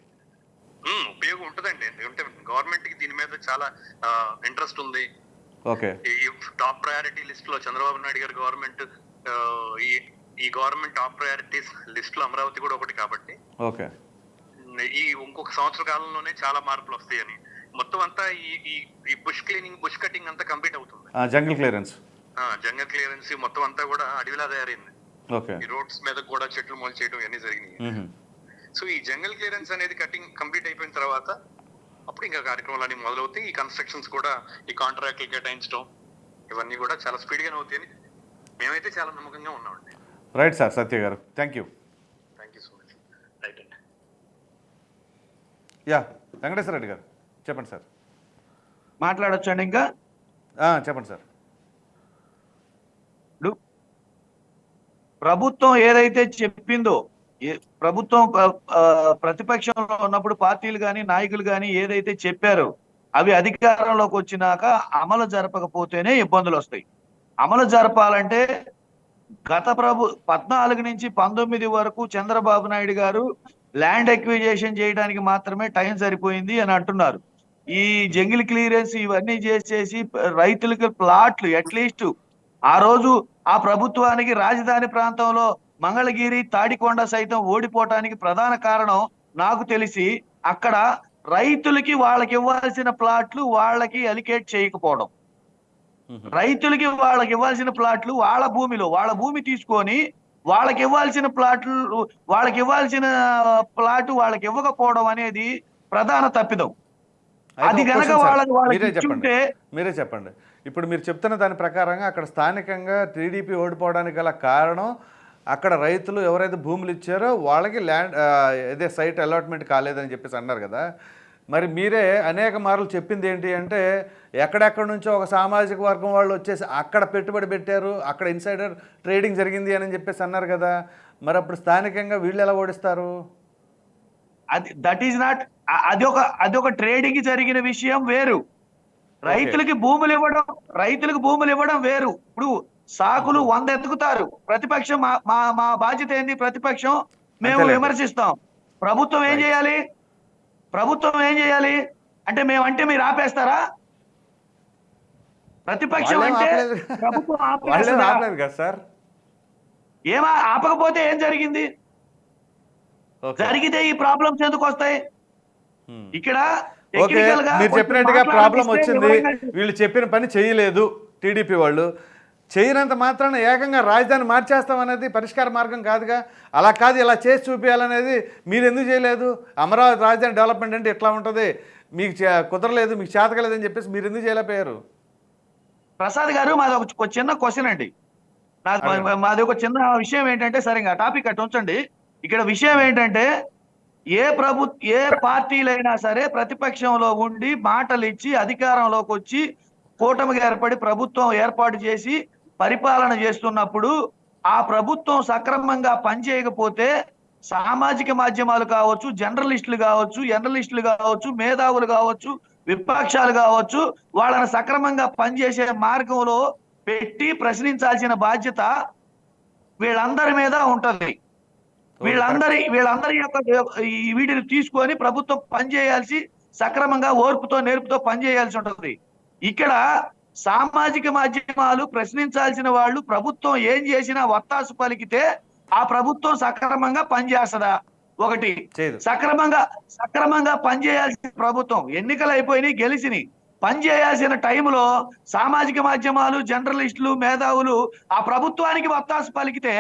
ఉపయోగం ఉంటుందండి, ఎందుకంటే గవర్నమెంట్ కి దీని మీద చాలా ఇంట్రెస్ట్ ఉంది. ఓకే. ఈ టాప్ ప్రయారిటీ లిస్ట్ లో చంద్రబాబు నాయుడు గారి గవర్నమెంట్, ఈ గవర్నమెంట్ టాప్ ప్రయారిటీస్ లిస్ట్ లో అమరావతి కూడా ఒకటి కాబట్టి ఓకే, ఈ ఇంకొక సంవత్సర కాలంలోనే చాలా మార్పులు వస్తాయని మొత్తం అంతా ఈ బుష్ క్లీనింగ్, బుష్ కటింగ్ అంతా కంప్లీట్ అవుతుంది. జంగిల్ క్లియరెన్స్, జంగల్ క్లియరెన్స్ మొత్తం అంతా కూడా అడవిలా తయారైంది. ఓకే. ఈ రోడ్స్ మీద కూడా చెట్లు మొల్ చేయడం ఇవన్నీ జరిగినాయి. సో ఈ జంగల్ క్లియరెన్స్ అనేది కటింగ్ కంప్లీట్ అయిపోయిన తర్వాత అప్పుడు ఇంకా కార్యక్రమాలన్నీ మొదలవుతాయి. ఈ కన్స్ట్రక్షన్స్ కూడా, ఈ కాంట్రాక్ట్లు కేటాయించడం ఇవన్నీ కూడా చాలా స్పీడ్ గానే అవుతాయని మేమైతే చాలా నమ్మకంగా ఉన్నామండి. రైట్ సార్, సత్య గారు, thank you. Thank you so much. Right అండి. యా, వెంకటేశ్వర రెడ్డి గారు చెప్పండి సార్. మాట్లాడొచ్చండి ఇంకా? చెప్పండి సార్. ప్రభుత్వం ఏదైతే చెప్పిందో, ప్రభుత్వం ప్రతిపక్షంలో ఉన్నప్పుడు పార్టీలు కానీ నాయకులు కానీ ఏదైతే చెప్పారో అవి అధికారంలోకి వచ్చినాక అమలు జరపకపోతేనే ఇబ్బందులు వస్తాయి. అమలు జరపాలంటే గత 14 నుంచి 19 వరకు చంద్రబాబు నాయుడు గారు ల్యాండ్ ఎక్విజేషన్ చేయడానికి మాత్రమే టైం సరిపోయింది అని అంటున్నారు. ఈ జంగిల్ క్లియరెన్స్ ఇవన్నీ చేసేసి రైతులకు ప్లాట్లు అట్లీస్ట్ ఆ రోజు ఆ ప్రభుత్వానికి రాజధాని ప్రాంతంలో మంగళగిరి, తాడికొండ సైతం ఓడిపోవటానికి ప్రధాన కారణం నాకు తెలిసి అక్కడ రైతులకి వాళ్ళకి ఇవ్వాల్సిన ప్లాట్లు వాళ్ళకి అలికేట్ చేయకపోవడం. రైతులకి వాళ్ళకి ఇవ్వాల్సిన ప్లాట్లు వాళ్ళ భూమిలో, వాళ్ళ భూమి తీసుకొని వాళ్ళకి ఇవ్వాల్సిన ప్లాటు వాళ్ళకి ఇవ్వకపోవడం అనేది ప్రధాన తప్పిదం. అది కనుక మీరే చెప్పండి. ఇప్పుడు మీరు చెప్తున్న దాని ప్రకారంగా అక్కడ స్థానికంగా టీడీపీ ఓడిపోవడానికి గల కారణం అక్కడ రైతులు ఎవరైతే భూములు ఇచ్చారో వాళ్ళకి ల్యాండ్ అదే సైట్ అలాట్మెంట్ కాలేదని చెప్పేసి అన్నారు కదా. మరి మీరే అనేక మార్లు చెప్పింది ఏంటి అంటే ఎక్కడెక్కడి నుంచో ఒక సామాజిక వర్గం వాళ్ళు వచ్చేసి అక్కడ పెట్టుబడి పెట్టారు, అక్కడ ఇన్సైడర్ ట్రేడింగ్ జరిగింది అని చెప్పేసి అన్నారు కదా. మరి అప్పుడు స్థానికంగా వీళ్ళు ఎలా ఓడిస్తారు? దట్ ఈస్ నాట్, అది ఒక ట్రేడింగ్ జరిగిన విషయం వేరు. రైతులకి భూములు ఇవ్వడం వేరు. ఇప్పుడు సాకులు 100 ఎత్తుకుతారు. ప్రతిపక్షం మా బాధ్యత ఏంది? ప్రతిపక్షం మేము విమర్శిస్తాం. ప్రభుత్వం ఏం చేయాలి అంటే మేమంటే మీరు ఆపేస్తారా? ప్రతిపక్షం అంటే ప్రభుత్వం ఆపలేదు కదా సార్. ఆపకపోతే ఏం జరిగింది? జరిగితే ఈ ప్రాబ్లమ్స్ ఎందుకు వస్తాయి? ఇక్కడ మీరు చెప్పినట్టుగా ప్రాబ్లం వచ్చింది, వీళ్ళు చెప్పిన పని చేయలేదు టీడీపీ వాళ్ళు. చేయనంత మాత్రాన ఏకంగా రాజధాని మార్చేస్తాం అనేది పరిష్కార మార్గం కాదుగా. అలా కాదు, ఇలా చేసి చూపించాలనేది మీరు ఎందుకు చేయలేదు? అమరావతి రాజధాని డెవలప్మెంట్ అంటే ఎట్లా ఉంటుంది, మీకు కుదరలేదు, మీకు చేతకలేదని చెప్పేసి మీరు ఎందుకు చేయలేకపోయారు? ప్రసాద్ గారు, మాది ఒక చిన్న క్వశ్చన్ అండి. మాది ఒక చిన్న విషయం ఏంటంటే, సరిగా టాపిక్ అటు ఉంచండి. ఇక్కడ విషయం ఏంటంటే, ఏ పార్టీలైనా సరే ప్రతిపక్షంలో ఉండి మాటలు ఇచ్చి అధికారంలోకి వచ్చి కూటమిగా ఏర్పడి ప్రభుత్వం ఏర్పాటు చేసి పరిపాలన చేస్తున్నప్పుడు ఆ ప్రభుత్వం సక్రమంగా పనిచేయకపోతే సామాజిక మాధ్యమాలు కావచ్చు, జర్నలిస్టులు కావచ్చు, మేధావులు కావచ్చు, విపక్షాలు కావచ్చు, వాళ్ళని సక్రమంగా పనిచేసే మార్గంలో పెట్టి ప్రశ్నించాల్సిన బాధ్యత వీళ్ళందరి మీద ఉంటది. వీళ్ళందరి యొక్క వీటిని తీసుకొని ప్రభుత్వం పనిచేయాల్సి, సక్రమంగా ఓర్పుతో నేర్పుతో పనిచేయాల్సి ఉంటుంది. ఇక్కడ సామాజిక మాధ్యమాలు ప్రశ్నించాల్సిన వాళ్ళు ప్రభుత్వం ఏం చేసినా వత్తాసు పలికితే ఆ ప్రభుత్వం సక్రమంగా పనిచేస్తుందా? ఒకటి, సక్రమంగా పనిచేయాల్సిన ప్రభుత్వం, ఎన్నికలు అయిపోయినాయి, గెలిచినాయి, పనిచేయాల్సిన టైంలో సామాజిక మాధ్యమాలు, జర్నలిస్టులు, మేధావులు ఆ ప్రభుత్వానికి వత్తాసు పలికితే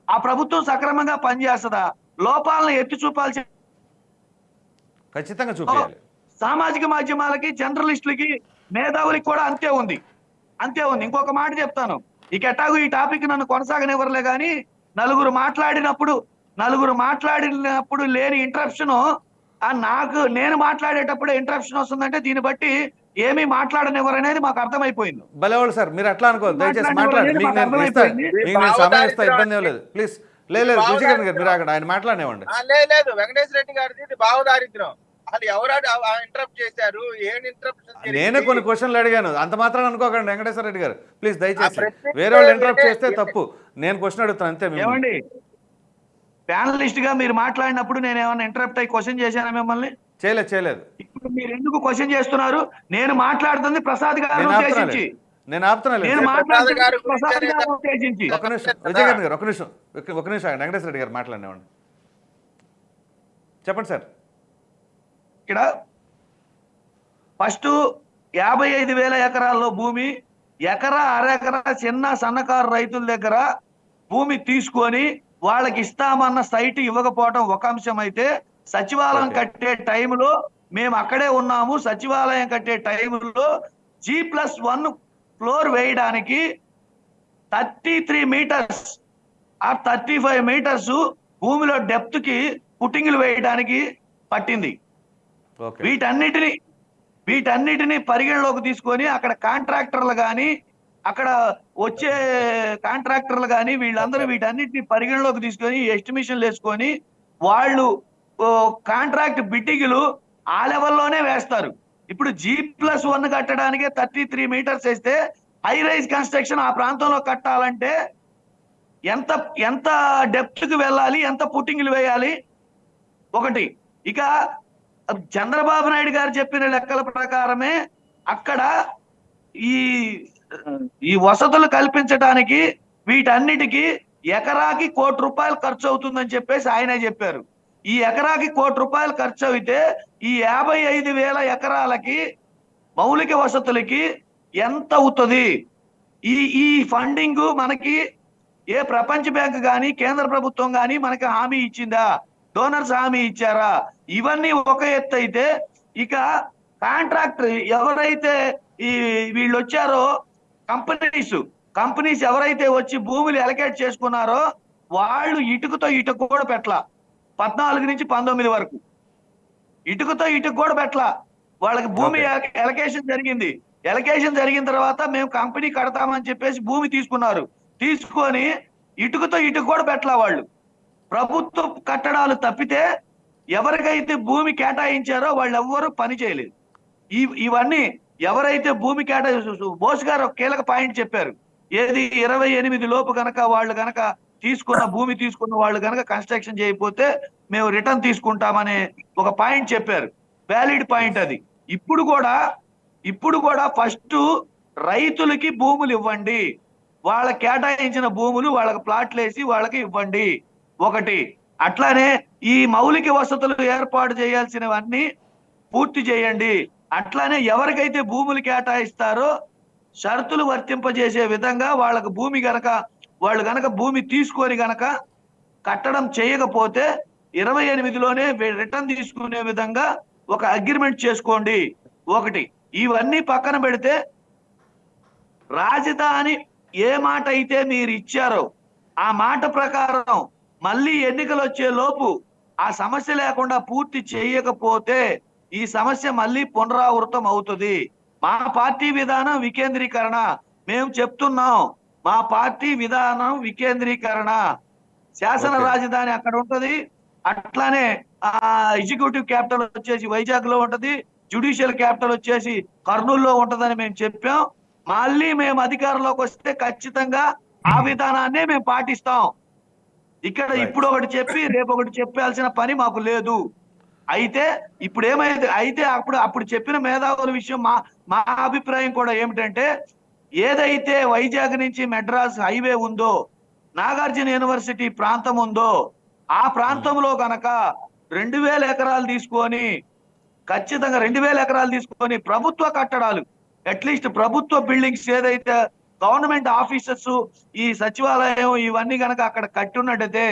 ఆ ప్రభుత్వం సక్రమంగా పనిచేస్తుందా? లోపాలను ఎత్తి చూపాల్సిన ఖచ్చితంగా చూపించాలి. సామాజిక మాధ్యమాలకి, జర్నలిస్టులకి, మేధావులకి కూడా అంతే ఉంది. ఇంకొక మాట చెప్తాను. ఇక ఎట్టాగు ఈ టాపిక్ నన్ను కొనసాగనివ్వరులే కానీ నలుగురు మాట్లాడినప్పుడు లేని ఇంటరప్షన్ నేను మాట్లాడేటప్పుడే ఇంటరప్షన్ వస్తుందంటే దీన్ని బట్టి ఏమీ మాట్లాడనివ్వరు అనేది మాకు అర్థమైపోయింది. భలేవాళ్ళు సార్, మీరు అట్లా అనుకోవద్దు, దయచేసి మాట్లాడండి. మీకు నేను సమయం ఇస్తా, ఇబ్బంది ఏం లేదు. ప్లీజ్. లేదు విజయకిరణ్ గారు, మీరు అక్కడ ఆయన మాట్లాడనివ్వండి. లేదు వెంకటేశ్వర రెడ్డి గారిది ఇది భావదారిద్ర్యం. అసలు ఎవరు ఇంటరప్ట్ చేశారు, ఏం ఇంటరప్షన్? నేనే కొన్ని క్వశ్చన్లు అడిగాను, అంత మాత్రం అనుకోకండి వెంకటేశ్వర రెడ్డి గారు. ప్లీజ్ దయచేసి, వేరే వాళ్ళు ఇంటరప్ట్ చేస్తే తప్పు. నేను క్వశ్చన్ అడుగుతాను అంతే. ఏమండి, ప్యానలిస్ట్ గా మీరు మాట్లాడినప్పుడు నేను ఏమన్నా ఇంటరప్ట్ అయ్యి క్వశ్చన్ చేశానా మిమ్మల్ని? చేయలేదు. ఇప్పుడు మీరు ఎందుకు క్వశ్చన్ చేస్తున్నారు? నేను మాట్లాడుతుంది ప్రసాద్ గారు ఉద్దేశించి. నేను ఆపుతున్నాను. ఒక నిమిషం విజయకిరణ్ గారు, ఒక నిమిషం వెంకటేశ్వర రెడ్డి గారు మాట్లాడినామండి. చెప్పండి సార్. ఇక్కడ ఫస్ట్ 55,000 ఎకరాల్లో భూమి, ఎకరా అరెకరా చిన్న సన్నకారు రైతుల దగ్గర భూమి తీసుకొని వాళ్ళకి ఇస్తామన్న సైట్ ఇవ్వకపోవటం ఒక అంశం అయితే, సచివాలయం కట్టే టైంలో మేము అక్కడే ఉన్నాము. సచివాలయం కట్టే టైంలో G+1 ఫ్లోర్ వేయడానికి 33 మీటర్స్ ఆ 35 మీటర్స్ భూమిలో డెప్త్ కి పుట్టింగులు వేయడానికి పట్టింది. వీటన్నిటిని పరిగణలోకి తీసుకొని అక్కడ కాంట్రాక్టర్లు కానీ, అక్కడ వచ్చే కాంట్రాక్టర్లు కానీ వీళ్ళందరూ వీటన్నిటిని పరిగణలోకి తీసుకొని ఎస్టిమేషన్లు వేసుకొని వాళ్ళు కాంట్రాక్ట్ బిడ్డింగ్లు ఆ లెవెల్లోనే వేస్తారు. ఇప్పుడు G+1 కట్టడానికే 33 మీటర్స్ వేస్తే హై రైజ్ కన్స్ట్రక్షన్ ఆ ప్రాంతంలో కట్టాలంటే ఎంత డెప్త్ కి వెళ్ళాలి, ఎంత పుట్టింగ్లు వేయాలి? ఒకటి. ఇక చంద్రబాబు నాయుడు గారు చెప్పిన లెక్కల ప్రకారమే అక్కడ ఈ వసతులు కల్పించడానికి వీటన్నిటికీ ఎకరాకి ₹1,00,00,000 ఖర్చు అవుతుందని చెప్పేసి ఆయనే చెప్పారు. ఈ ఎకరాకి ₹1,00,00,000 ఖర్చు అయితే ఈ 55,000 ఎకరాలకి మౌలిక వసతులకి ఎంత అవుతుంది? ఈ ఫండింగ్ మనకి ఏ ప్రపంచ బ్యాంక్ కానీ, కేంద్ర ప్రభుత్వం కానీ మనకి హామీ ఇచ్చిందా? డోనర్స్ హామీ ఇచ్చారా? ఇవన్నీ ఒక ఎత్తు అయితే, ఇక కాంట్రాక్టర్ ఎవరైతే వీళ్ళు వచ్చారో కంపెనీస్ ఎవరైతే వచ్చి భూములు ఎలకేట్ చేసుకున్నారో వాళ్ళు ఇటుకతో ఇటుక కూడా పెట్టలా. 14 నుంచి 19 వరకు ఇటుకతో ఇటుక కూడా పెట్టలా. వాళ్ళకి భూమి ఎలకేషన్ జరిగింది. ఎలకేషన్ జరిగిన తర్వాత మేము కంపెనీ కడతామని చెప్పేసి భూమి తీసుకున్నారు. తీసుకొని ఇటుకతో ఇటుక కూడా పెట్టలా. వాళ్ళు ప్రభుత్వ కట్టడాలు తప్పితే ఎవరికైతే భూమి కేటాయించారో వాళ్ళు ఎవ్వరూ పని చేయలేదు. ఇవన్నీ ఎవరైతే భూమి బోస్ గారు ఒక కీలక పాయింట్ చెప్పారు. ఏది 28 లోపు గనక వాళ్ళు గనక భూమి తీసుకున్న వాళ్ళు గనక కన్స్ట్రక్షన్ చేయకపోతే మేము రిటర్న్ తీసుకుంటామనే ఒక పాయింట్ చెప్పారు. వ్యాలిడ్ పాయింట్ అది. ఇప్పుడు కూడా ఫస్ట్ రైతులకి భూములు ఇవ్వండి, వాళ్ళకి కేటాయించిన భూములు వాళ్ళకి ప్లాట్లు వేసి వాళ్ళకి ఇవ్వండి. ఒకటి. అట్లానే ఈ మౌలిక వసతులు ఏర్పాటు చేయాల్సినవన్నీ పూర్తి చేయండి. అట్లానే ఎవరికైతే భూములు కేటాయిస్తారో షరతులు వర్తింపజేసే విధంగా వాళ్ళకి వాళ్ళు గనక భూమి తీసుకొని గనక కట్టడం చేయకపోతే 28లోనే రిటర్న్ తీసుకునే విధంగా ఒక అగ్రిమెంట్ చేసుకోండి. ఒకటి. ఇవన్నీ పక్కన పెడితే రాజధాని ఏ మాట అయితే మీరు ఇచ్చారో ఆ మాట ప్రకారం మళ్ళీ ఎన్నికలు వచ్చే లోపు ఆ సమస్య లేకుండా పూర్తి చేయకపోతే ఈ సమస్య మళ్ళీ పునరావృతం అవుతుంది. మా పార్టీ విధానం వికేంద్రీకరణ. మేము చెప్తున్నాం, మా పార్టీ విధానం వికేంద్రీకరణ. శాసన రాజధాని అక్కడ ఉంటది. అట్లానే ఎగ్జిక్యూటివ్ క్యాపిటల్ వచ్చేసి వైజాగ్ లో ఉంటది. జ్యుడిషియల్ క్యాపిటల్ వచ్చేసి కర్నూలులో ఉంటదని మేము చెప్పాం. మళ్ళీ మేము అధికారంలోకి వస్తే ఖచ్చితంగా ఆ విధానాన్నే మేము పాటిస్తాం. ఇక్కడ ఇప్పుడు ఒకటి చెప్పి రేపు ఒకటి చెప్పాల్సిన పని మాకు లేదు. అయితే ఇప్పుడు ఏమైంది అయితే అప్పుడు చెప్పిన మేధావుల విషయం మా అభిప్రాయం కూడా ఏమిటంటే, ఏదైతే వైజాగ్ నుంచి మెడ్రాస్ హైవే ఉందో, నాగార్జున యూనివర్సిటీ ప్రాంతం ఉందో, ఆ ప్రాంతంలో కనుక 2,000 ఎకరాలు తీసుకొని ఖచ్చితంగా 2000 ఎకరాలు తీసుకొని ప్రభుత్వ కట్టడాలు, అట్లీస్ట్ ప్రభుత్వ బిల్డింగ్స్ ఏదైతే గవర్నమెంట్ ఆఫీసెస్, ఈ సచివాలయం ఇవన్నీ కనుక అక్కడ కట్టున్నట్టయితే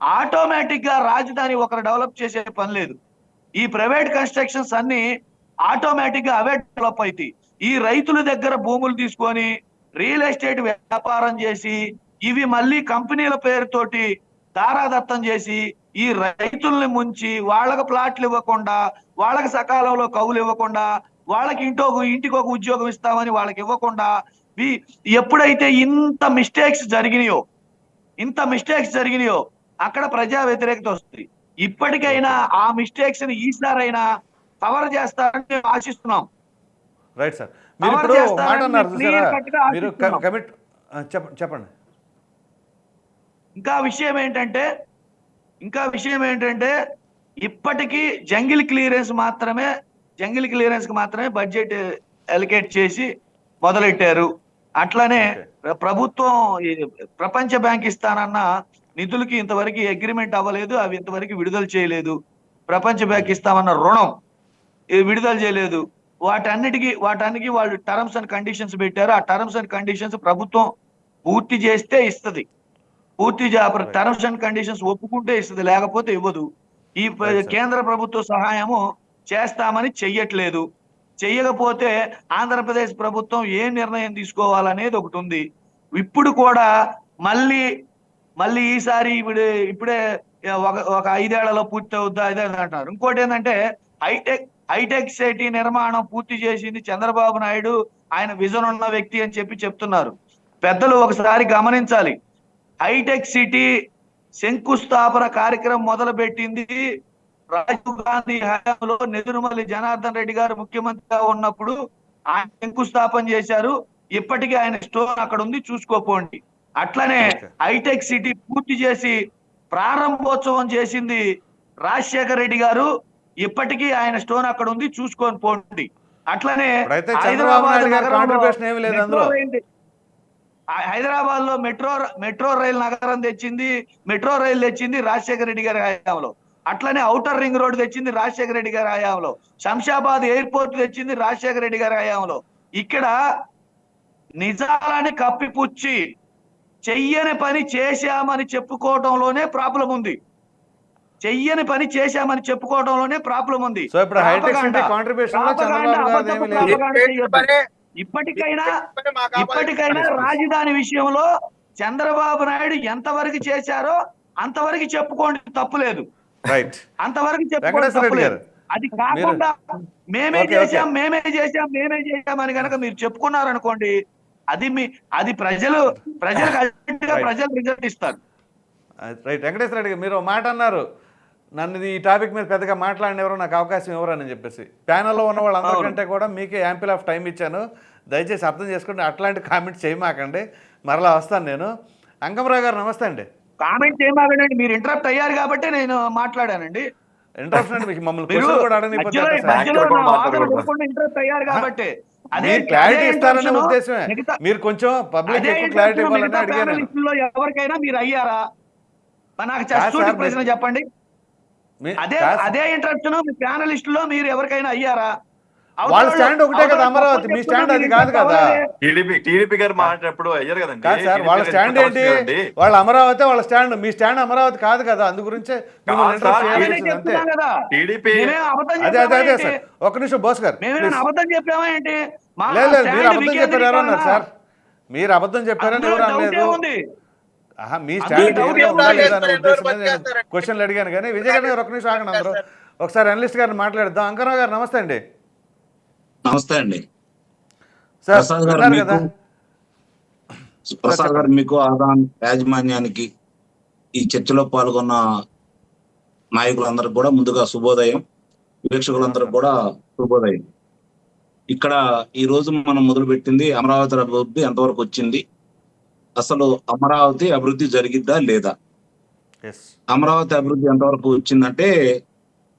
ఆటోమేటిక్ గా రాజధాని ఒకరు డెవలప్ చేసే పని లేదు. ఈ ప్రైవేట్ కన్స్ట్రక్షన్స్ అన్ని ఆటోమేటిక్ గా అవే డెవలప్ అవుతాయి. ఈ రైతుల దగ్గర భూములు తీసుకొని రియల్ ఎస్టేట్ వ్యాపారం చేసి ఇవి మళ్ళీ కంపెనీల పేరుతోటి దారాదత్తం చేసి ఈ రైతుల్ని ముంచి వాళ్ళకి ప్లాట్లు ఇవ్వకుండా, వాళ్ళకి సకాలంలో కవులు ఇవ్వకుండా, వాళ్ళకి ఇంటికి ఒక ఉద్యోగం ఇస్తామని వాళ్ళకి ఇవ్వకుండా, ఎప్పుడైతే ఇంత మిస్టేక్స్ జరిగినాయో అక్కడ ప్రజా వ్యతిరేకత వస్తుంది. ఇప్పటికైనా ఆ మిస్టేక్స్ ని ఈసారైనా కవర్ చేస్తారని మేము ఆశిస్తున్నాం. రైట్ సార్, మీరు ఇప్పుడు ఒక మాట అన్నారు చూసారా, మీరు కమిట్ చెప్పండి. ఇంకా విషయం ఏంటంటే ఇప్పటికీ జంగిల్ క్లియరెన్స్ కి మాత్రమే బడ్జెట్ అలికేట్ చేసి మొదలెట్టారు. అట్లానే ప్రభుత్వం ప్రపంచ బ్యాంక్ ఇస్తానన్న నిధులకి ఇంతవరకు అగ్రిమెంట్ అవ్వలేదు, అవి ఇంతవరకు విడుదల చేయలేదు. ప్రపంచ బ్యాంక్ ఇస్తామన్న రుణం విడుదల చేయలేదు. వాటన్నిటికీ వాళ్ళు టర్మ్స్ అండ్ కండిషన్స్ పెట్టారు. ఆ టర్మ్స్ అండ్ కండిషన్స్ ప్రభుత్వం పూర్తి చేస్తే ఇస్తుంది, టర్మ్స్ అండ్ కండిషన్స్ ఒప్పుకుంటే ఇస్తుంది, లేకపోతే ఇవ్వదు. ఈ కేంద్ర ప్రభుత్వ సహాయము చేస్తామని చెయ్యట్లేదు. చెయ్యకపోతే ఆంధ్రప్రదేశ్ ప్రభుత్వం ఏ నిర్ణయం తీసుకోవాలనేది ఒకటి ఉంది. ఇప్పుడు కూడా మళ్ళీ ఈసారి ఇప్పుడే ఒక 5 ఏళ్లలో పూర్తి అవుద్దా ఇదే అంటారు. ఇంకోటి ఏంటంటే హైటెక్ సిటీ నిర్మాణం పూర్తి చేసింది చంద్రబాబు నాయుడు, ఆయన విజన్ ఉన్న వ్యక్తి అని చెప్తున్నారు. పెద్దలు ఒకసారి గమనించాలి. హైటెక్ సిటీ శంకుస్థాపన కార్యక్రమం మొదలు పెట్టింది రాజీవ్ గాంధీ హయాంలో నెదురుమల్లి జనార్దన్ రెడ్డి గారు ముఖ్యమంత్రిగా ఉన్నప్పుడు ఆయన శంకుస్థాపన చేశారు. ఇప్పటికీ ఆయన స్టోన్ అక్కడ ఉంది, చూసుకోపోండి. అట్లనే హైటెక్ సిటీ పూర్తి చేసి ప్రారంభోత్సవం చేసింది రాజశేఖర రెడ్డి గారు. ఇప్పటికీ ఆయన స్టోన్ అక్కడ ఉంది, చూసుకొని పోండి. అట్లనే హైదరాబాద్ లో మెట్రో రైల్ నగరం తెచ్చింది రాజశేఖర రెడ్డి గారి హయాంలో. అట్లనే ఔటర్ రింగ్ రోడ్ తెచ్చింది రాజశేఖర రెడ్డి గారి హయాంలో. శంషాబాద్ ఎయిర్పోర్ట్ తెచ్చింది రాజశేఖర రెడ్డి గారి హయాంలో. ఇక్కడ నిజాలని కప్పిపుచ్చి చెయ్యని పని చేశామని చెప్పుకోవడంలోనే ప్రాబ్లం ఉంది. ఇప్పటికైనా రాజధాని విషయంలో చంద్రబాబు నాయుడు ఎంతవరకు చేశారో అంతవరకు చెప్పుకోండి, తప్పులేదు. అంతవరకు చెప్పుకోండి, తప్పులేదు. అది కాకుండా మేమే చేశాం అని కనుక మీరు చెప్పుకున్నారనుకోండి, అది ప్రజలు రిజల్ట్ ఇస్తారు. రైట్. వెంకటేశ్వర రెడ్డి గారు, మీరు మాట అన్నారు, నన్ను ఈ టాపిక్ మీద పెద్దగా మాట్లాడినెవరో నాకు అవకాశం ఇవ్వరని చెప్పేసి. ప్యానల్లో ఉన్న వాళ్ళందరికంటే కూడా మీకే యాంపిల్ ఆఫ్ టైం ఇచ్చాను, దయచేసి అర్థం చేసుకోండి. అట్లాంటి కామెంట్స్ చేయమాకండి, మరలా వస్తాను నేను. అంకమరావు గారు నమస్తే అండి. కామెంట్ చేయమాకండి, మీరు ఇంటరప్ట్ అయ్యారు కాబట్టి నేను మాట్లాడానండి. ఇంటరప్ట్ అంటే మీకు మమ్మల్ని క్వశ్చన్ కూడా అడగనిపోతే ఇంటరప్ట్ అయ్యారు కాబట్టి క్లారిటీ ఇస్తారనే ఉద్దేశమే. మీరు కొంచెం పబ్లిక్ క్లారిటీ ఇవ్వాలని అడిగాను. ఎవరికైనా మీరు అయ్యారా? నాకు ప్రశ్న చెప్పండి. అదే ఇంట్రెస్ట్ మీ ప్యానలిస్టులో మీరు ఎవరికైనా అయ్యారా? వాళ్ళ స్టాండ్ ఒకటే కదా అమరావతి, మీ స్టాండ్ అది కాదు కదా. టీడీపీ గారు మాట్లాడినప్పుడు అయ్యారు కదండి. కాదు సార్, వాళ్ళ స్టాండ్ ఏంటి? వాళ్ళ అమరావతి వాళ్ళ స్టాండ్, మీ స్టాండ్ అమరావతి కాదు కదా. అందు గురించే అదే సార్. ఒక్క నిమిషం బోస్ గారు, అబద్ధం చెప్పామా ఏంటి? లేదు మీరు అబద్ధం చెప్పారు ఎవరు అన్నారు సార్? మీరు అబద్ధం చెప్పారని ఎవరు అనలేదు. మీ స్టాండ్ క్వశ్చన్లు అడిగాను కానీ. విజయ్ గారు ఒక నిమిషం ఆగండి అందరూ. ఒకసారి అనలిస్ట్ గారిని మాట్లాడిద్దాం. అంకరావు గారు నమస్తే అండి. నమస్తే అండి సార్. ప్రసాద్ గారు, మీకు ఆదాన్ యాజమాన్యానికి ఈ చర్చలో పాల్గొన్న నాయకులందరికీ కూడా ముందుగా శుభోదయం, వీక్షకులందరికీ కూడా శుభోదయం. ఇక్కడ ఈ రోజు మనం మొదలుపెట్టింది అమరావతి అభివృద్ధి ఎంతవరకు వచ్చింది, అసలు అమరావతి అభివృద్ధి జరిగిద్దా లేదా? అమరావతి అభివృద్ధి ఎంతవరకు వచ్చిందంటే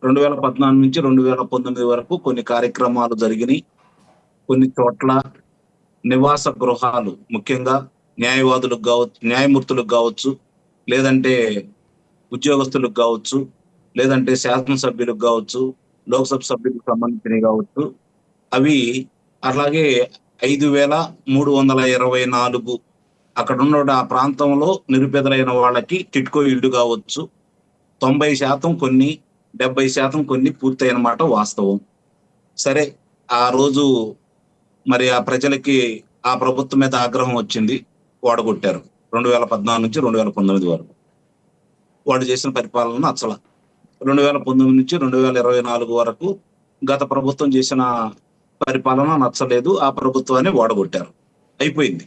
2014 నుంచి 2019 వరకు కొన్ని కార్యక్రమాలు జరిగినాయి. కొన్ని చోట్ల నివాస గృహాలు, ముఖ్యంగా న్యాయవాదులకు కావచ్చు, న్యాయమూర్తులకు కావచ్చు, లేదంటే ఉద్యోగస్తులకు కావచ్చు, లేదంటే శాసనసభ్యులకు కావచ్చు, లోక్సభ సభ్యులకు సంబంధించినవి కావచ్చు, అవి అలాగే 5,324 అక్కడ ఉన్న ఆ ప్రాంతంలో నిరుపేదలైన వాళ్ళకి టిట్కో ఇల్లు కావచ్చు, 90% కొన్ని, 70% కొన్ని పూర్తయిన మాట వాస్తవం. సరే, ఆ రోజు మరి ఆ ప్రజలకి ఆ ప్రభుత్వం మీద ఆగ్రహం వచ్చింది, ఓడగొట్టారు 2014 నుంచి 2019 వరకు. వాళ్ళు చేసిన పరిపాలన నచ్చల. 2019 నుంచి 2024 వరకు గత ప్రభుత్వం చేసిన పరిపాలన నచ్చలేదు, ఆ ప్రభుత్వాన్ని ఓడగొట్టారు, అయిపోయింది.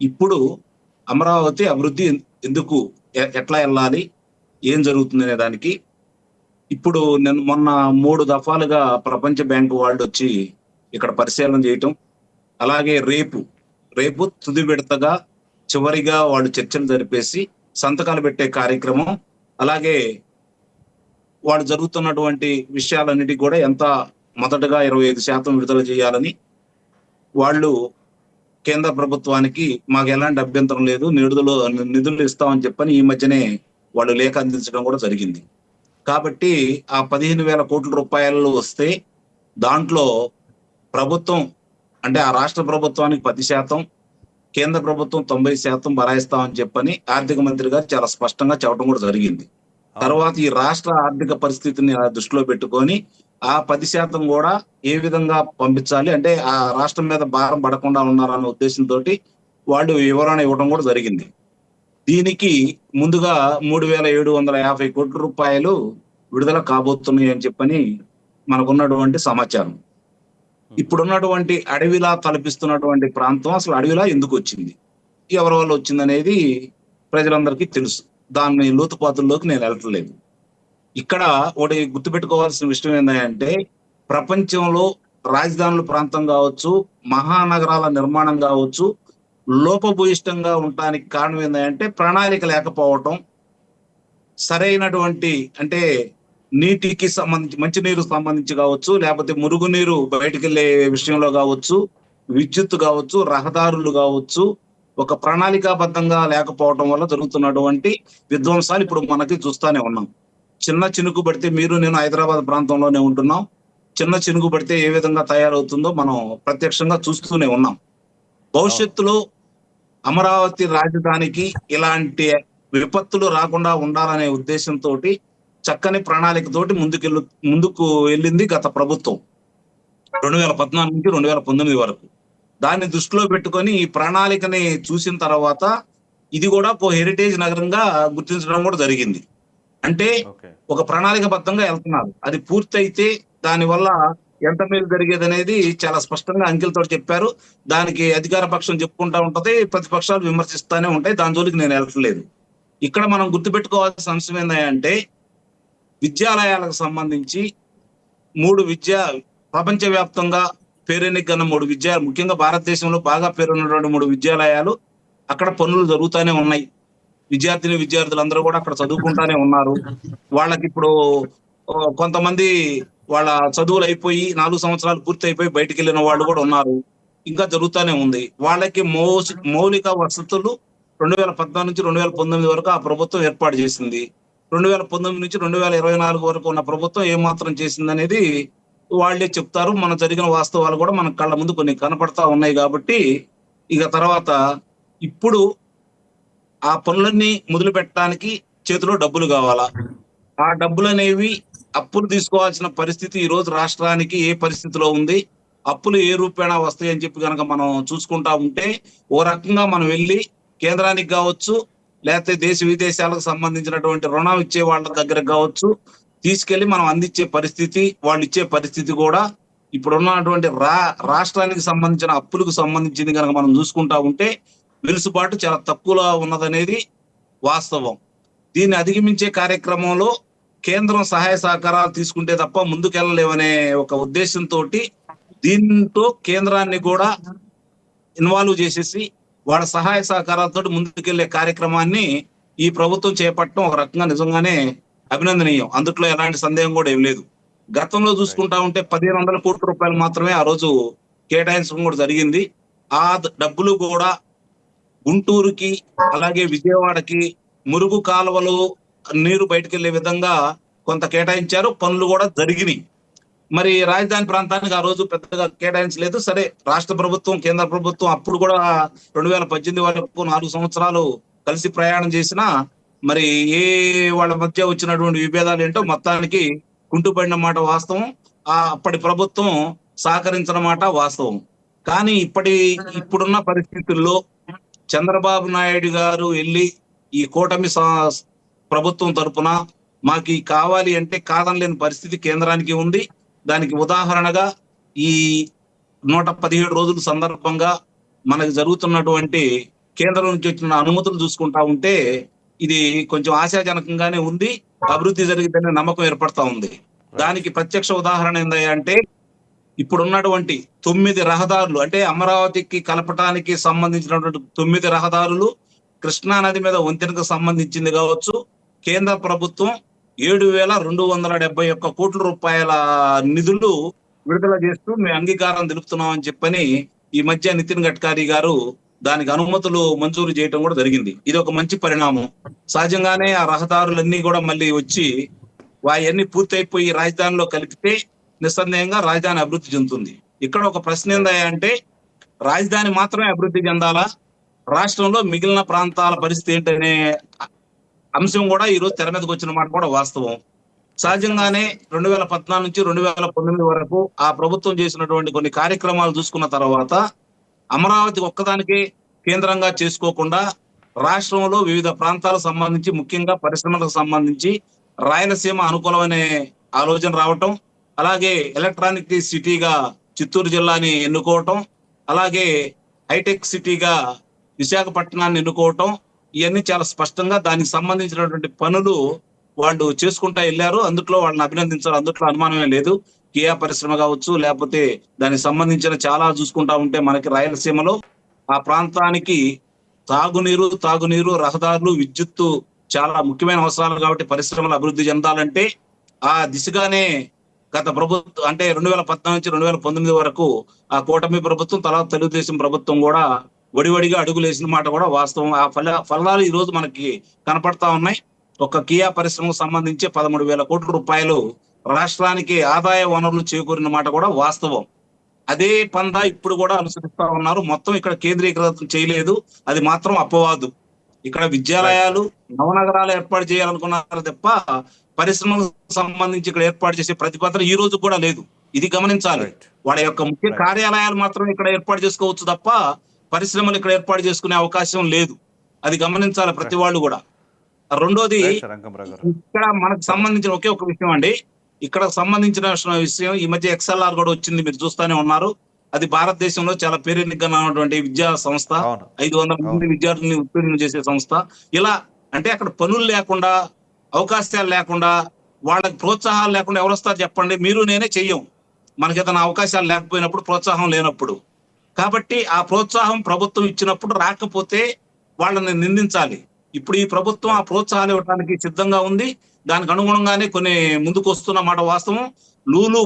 ఇప్పుడు అమరావతి అభివృద్ధి ఎందుకు, ఎట్లా వెళ్ళాలి, ఏం జరుగుతుంది అనే దానికి ఇప్పుడు నేను మొన్న 3 దఫాలుగా ప్రపంచ బ్యాంకు వాళ్ళు వచ్చి ఇక్కడ పరిశీలన చేయటం, అలాగే రేపు తుది విడతగా చివరిగా వాళ్ళు చర్చలు జరిపేసి సంతకాలు పెట్టే కార్యక్రమం, అలాగే వాళ్ళు జరుగుతున్నటువంటి విషయాలన్నిటికీ కూడా ఎంత మొదటగా 25% విడుదల చేయాలని వాళ్ళు కేంద్ర ప్రభుత్వానికి మాకు ఎలాంటి అభ్యంతరం లేదు, నిధులు ఇస్తామని చెప్పని ఈ మధ్యనే వాళ్ళు లేఖ అందించడం కూడా జరిగింది. కాబట్టి ఆ 15,000 కోట్ల రూపాయలు వస్తే దాంట్లో ప్రభుత్వం అంటే ఆ రాష్ట్ర ప్రభుత్వానికి 10%, కేంద్ర ప్రభుత్వం 90% భరాయిస్తామని చెప్పని ఆర్థిక మంత్రి గారు చాలా స్పష్టంగా చెప్పడం కూడా జరిగింది. తర్వాత ఈ రాష్ట్ర ఆర్థిక పరిస్థితిని దృష్టిలో పెట్టుకొని ఆ 10% కూడా ఏ విధంగా పంపించాలి అంటే ఆ రాష్ట్రం మీద భారం పడకుండా ఉన్నారన్న ఉద్దేశంతో వాళ్ళు వివరణ ఇవ్వడం కూడా జరిగింది. దీనికి ముందుగా 3,750 కోట్ల రూపాయలు విడుదల కాబోతున్నాయి అని చెప్పని మనకున్నటువంటి సమాచారం. ఇప్పుడున్నటువంటి అడవిలా తలపిస్తున్నటువంటి ప్రాంతం అసలు అడవిలా ఎందుకు వచ్చింది, ఎవరి వల్ల వచ్చింది అనేది ప్రజలందరికీ తెలుసు. దాన్ని లోతుపాతుల్లోకి నేను వెళ్ళట్లేదు. ఇక్కడ ఒకటి గుర్తుపెట్టుకోవాల్సిన విషయం ఏంటంటే ప్రపంచంలో రాజధానుల ప్రాంతం కావచ్చు, మహానగరాల నిర్మాణం కావచ్చు, లోపభూయిష్టంగా ఉండటానికి కారణం ఏంటంటే ప్రణాళిక లేకపోవటం, సరైనటువంటి అంటే నీటికి సంబంధించి మంచినీరు సంబంధించి కావచ్చు, లేకపోతే మురుగునీరు బయటకు వెళ్ళే విషయంలో కావచ్చు, విద్యుత్ కావచ్చు, రహదారులు కావచ్చు, ఒక ప్రణాళికాబద్ధంగా లేకపోవడం వల్ల జరుగుతున్నటువంటి విధ్వంసాలు ఇప్పుడు మనకి చూస్తానే ఉన్నాం. చిన్న చినుకు పడితే మీరు నేను హైదరాబాద్ ప్రాంతంలోనే ఉంటున్నాం, చిన్న చినుకు పడితే ఏ విధంగా తయారవుతుందో మనం ప్రత్యక్షంగా చూస్తూనే ఉన్నాం. భవిష్యత్తులో అమరావతి రాజధానికి ఇలాంటి విపత్తులు రాకుండా ఉండాలనే ఉద్దేశంతో చక్కని ప్రణాళికతోటి ముందుకు వెళ్ళింది గత ప్రభుత్వం 2014 నుంచి 2019 వరకు. దాన్ని దృష్టిలో పెట్టుకొని ఈ ప్రణాళికని చూసిన తర్వాత ఇది కూడా ఒక హెరిటేజ్ నగరంగా గుర్తించడం కూడా జరిగింది. అంటే ఒక ప్రణాళికబద్ధంగా వెళ్తున్నారు. అది పూర్తయితే దానివల్ల ఎంత మేలు జరిగేది అనేది చాలా స్పష్టంగా అంకెలతో చెప్పారు. దానికి అధికార పక్షం చెప్పుకుంటా ఉంటది, ప్రతిపక్షాలు విమర్శిస్తానే ఉంటాయి, దాని జోలికి నేను వెళ్ళట్లేదు. ఇక్కడ మనం గుర్తుపెట్టుకోవాల్సిన అంశం ఏంటంటే విద్యాలయాలకు సంబంధించి ప్రపంచవ్యాప్తంగా పేరెన్నికన్న 3 ముఖ్యంగా భారతదేశంలో బాగా పేరున్నటువంటి 3 విద్యాలయాలు అక్కడ పనులు జరుగుతూనే ఉన్నాయి. విద్యార్థులందరూ కూడా అక్కడ చదువుకుంటానే ఉన్నారు. వాళ్ళకి ఇప్పుడు కొంతమంది వాళ్ళ చదువులు అయిపోయి 4 సంవత్సరాలు పూర్తి అయిపోయి బయటికి వెళ్ళిన వాళ్ళు కూడా ఉన్నారు, ఇంకా జరుగుతూనే ఉంది. వాళ్ళకి మౌలిక వసతులు 2014 నుంచి 2019 వరకు ఆ ప్రభుత్వం ఏర్పాటు చేసింది. 2019 నుంచి 2024 వరకు ఉన్న ప్రభుత్వం ఏమాత్రం చేసింది అనేది వాళ్ళే చెప్తారు. మన జరిగిన వాస్తవాలు కూడా మన కళ్ళ ముందు కొన్ని కనపడతా ఉన్నాయి. కాబట్టి ఇక తర్వాత ఇప్పుడు ఆ పనులన్నీ మొదలు పెట్టడానికి చేతిలో డబ్బులు కావాలా, ఆ డబ్బులు అనేవి అప్పులు తీసుకోవాల్సిన పరిస్థితి ఈ రోజు రాష్ట్రానికి ఏ పరిస్థితిలో ఉంది, అప్పులు ఏ రూపేణా వస్తాయి అని చెప్పి కనుక మనం చూసుకుంటా ఉంటే ఓ రకంగా మనం వెళ్ళి కేంద్రానికి కావచ్చు, లేకపోతే దేశ విదేశాలకు సంబంధించినటువంటి రుణం ఇచ్చే వాళ్ళ దగ్గర కావచ్చు తీసుకెళ్లి మనం అందించే పరిస్థితి, వాళ్ళు ఇచ్చే పరిస్థితి కూడా ఇప్పుడున్నటువంటి రాష్ట్రానికి సంబంధించిన అప్పులకు సంబంధించింది కనుక మనం చూసుకుంటా ఉంటే వెలుసుబాటు చాలా తక్కువగా ఉన్నదనేది వాస్తవం. దీన్ని అధిగమించే కార్యక్రమంలో కేంద్రం సహాయ సహకారాలు తీసుకుంటే తప్ప ముందుకెళ్ళలేవనే ఒక ఉద్దేశంతో దీంతో కేంద్రాన్ని కూడా ఇన్వాల్వ్ చేసేసి వాళ్ళ సహాయ సహకారాలతో ముందుకెళ్లే కార్యక్రమాన్ని ఈ ప్రభుత్వం చేపట్టడం ఒక రకంగా నిజంగానే అభినందనీయం. అందుట్లో ఎలాంటి సందేహం కూడా ఏం లేదు. గతంలో చూసుకుంటా ఉంటే 1,500 కోట్ల రూపాయలు మాత్రమే ఆ రోజు కేటాయించడం కూడా జరిగింది. ఆ డబ్బులు కూడా గుంటూరుకి అలాగే విజయవాడకి మురుగు కాలువలు నీరు బయటకు వెళ్లే విధంగా కొంత కేటాయించారు, పనులు కూడా జరిగినాయి. మరి రాజధాని ప్రాంతానికి ఆ రోజు పెద్దగా కేటాయించలేదు. సరే, రాష్ట్ర ప్రభుత్వం కేంద్ర ప్రభుత్వం అప్పుడు కూడా 2018 వరకు 4 సంవత్సరాలు కలిసి ప్రయాణం చేసినా మరి ఏ వాళ్ళ మధ్య వచ్చినటువంటి విభేదాలు ఏంటో మొత్తానికి కుంటుపడిన మాట వాస్తవం. అప్పటి ప్రభుత్వం సహకరించిన మాట వాస్తవం. కానీ ఇప్పుడున్న పరిస్థితుల్లో చంద్రబాబు నాయుడు గారు వెళ్ళి ఈ కూటమి ప్రభుత్వం తరపున మాకు కావాలి అంటే కాదనలేని పరిస్థితి కేంద్రానికి ఉంది. దానికి ఉదాహరణగా ఈ 117 రోజుల సందర్భంగా మనకు జరుగుతున్నటువంటి కేంద్రం నుంచి వచ్చిన అనుమతులు చూసుకుంటా ఉంటే ఇది కొంచెం ఆశాజనకంగానే ఉంది. అభివృద్ధి జరిగిందనే నమ్మకం ఏర్పడతా ఉంది. దానికి ప్రత్యక్ష ఉదాహరణ ఏంటంటే ఇప్పుడున్నటువంటి 9 రహదారులు, అంటే అమరావతికి కలపటానికి సంబంధించినటువంటి 9 రహదారులు, కృష్ణా నది మీద వంతెనకు సంబంధించింది కావచ్చు, కేంద్ర ప్రభుత్వం 7,271 కోట్ల రూపాయల నిధులు విడుదల చేస్తూ మేము అంగీకారం తెలుపుతున్నామని చెప్పని ఈ మధ్య నితిన్ గడ్కరీ గారు దానికి అనుమతులు మంజూరు చేయడం కూడా జరిగింది. ఇది ఒక మంచి పరిణామం. సహజంగానే ఆ రహదారులన్నీ కూడా మళ్ళీ వచ్చి అవన్నీ పూర్తయిపోయి రాజధానిలో కలిపితే నిస్సందేహంగా రాజధాని అభివృద్ధి చెందుతుంది. ఇక్కడ ఒక ప్రశ్న ఏంటంటే రాజధాని మాత్రమే అభివృద్ధి చెందాలా, రాష్ట్రంలో మిగిలిన ప్రాంతాల పరిస్థితి ఏంటనే అంశం కూడా ఈ రోజు తెర మీదకి వచ్చిన మాట కూడా వాస్తవం. సహజంగానే 2014 నుంచి 2019 వరకు ఆ ప్రభుత్వం చేసినటువంటి కొన్ని కార్యక్రమాలు చూసుకున్న తర్వాత అమరావతి ఒక్కదానికి కేంద్రంగా చేసుకోకుండా రాష్ట్రంలో వివిధ ప్రాంతాలకు సంబంధించి, ముఖ్యంగా పరిశ్రమలకు సంబంధించి రాయలసీమ అనుకూలమైన ఆలోచన రావటం, అలాగే ఎలక్ట్రానిక్ సిటీగా చిత్తూరు జిల్లాని ఎన్నుకోవటం, అలాగే హైటెక్ సిటీగా విశాఖపట్నాన్ని ఎన్నుకోవటం, ఇవన్నీ చాలా స్పష్టంగా దానికి సంబంధించినటువంటి పనులు వాళ్ళు చేసుకుంటా వెళ్ళారు. అందుట్లో వాళ్ళని అభినందించారు, అందుట్లో అనుమానమే లేదు. కియా పరిశ్రమ కావచ్చు, లేకపోతే దానికి సంబంధించిన చాలా చూసుకుంటా ఉంటే మనకి రాయలసీమలో ఆ ప్రాంతానికి తాగునీరు, రహదారులు, విద్యుత్తు చాలా ముఖ్యమైన అవసరాలు. కాబట్టి పరిశ్రమలు అభివృద్ధి చెందాలంటే ఆ దిశగానే గత ప్రభుత్వం అంటే 2014 నుంచి 2019 వరకు ఆ కూటమి ప్రభుత్వం, తర్వాత తెలుగుదేశం ప్రభుత్వం కూడా వడివడిగా అడుగులు వేసిన మాట కూడా వాస్తవం. ఆ ఫలాలు ఈ రోజు మనకి కనపడతా ఉన్నాయి. ఒక కియా పరిశ్రమకు సంబంధించి 13,000 కోట్ల రూపాయలు రాష్ట్రానికి ఆదాయ వనరులు చేకూరిన మాట కూడా వాస్తవం. అదే పందా ఇప్పుడు కూడా అనుసరిస్తా ఉన్నారు. మొత్తం ఇక్కడ కేంద్రీకృతం చేయలేదు, అది మాత్రం అపవాదు. ఇక్కడ విద్యాలయాలు, నవనగరాలు ఏర్పాటు చేయాలనుకున్నారు తప్ప పరిశ్రమలకు సంబంధించి ఇక్కడ ఏర్పాటు చేసే ప్రతిపాదన ఈ రోజు కూడా లేదు. ఇది గమనించాలి. వాళ్ళ యొక్క ముఖ్య కార్యాలయాలు మాత్రం ఇక్కడ ఏర్పాటు చేసుకోవచ్చు తప్ప పరిశ్రమలు ఇక్కడ ఏర్పాటు చేసుకునే అవకాశం లేదు. అది గమనించాలి ప్రతి వాళ్ళు కూడా. రెండోది, ఇక్కడ మనకు సంబంధించిన ఒకే ఒక విషయం అండి, ఇక్కడ సంబంధించిన విషయం ఈ మధ్య XLR కూడా వచ్చింది, మీరు చూస్తానే ఉన్నారు. అది భారతదేశంలో చాలా పేరెన్నికన్నటువంటి విద్యా సంస్థ, 500 మంది విద్యార్థుల్ని ఉత్తీర్ణం చేసే సంస్థ. ఇలా అంటే అక్కడ పనులు లేకుండా, అవకాశాలు లేకుండా, వాళ్ళకి ప్రోత్సాహాలు లేకుండా ఎవరు వస్తారు చెప్పండి? మీరు నేనే చెయ్యం. మనకి ఏదైనా అవకాశాలు లేకపోయినప్పుడు, ప్రోత్సాహం లేనప్పుడు. కాబట్టి ఆ ప్రోత్సాహం ప్రభుత్వం ఇచ్చినప్పుడు రాకపోతే వాళ్ళని నిందించాలి. ఇప్పుడు ఈ ప్రభుత్వం ఆ ప్రోత్సాహాలు ఇవ్వడానికి సిద్ధంగా ఉంది. దానికి అనుగుణంగానే కొన్ని ముందుకు వస్తున్న మాట వాస్తవం. లూలు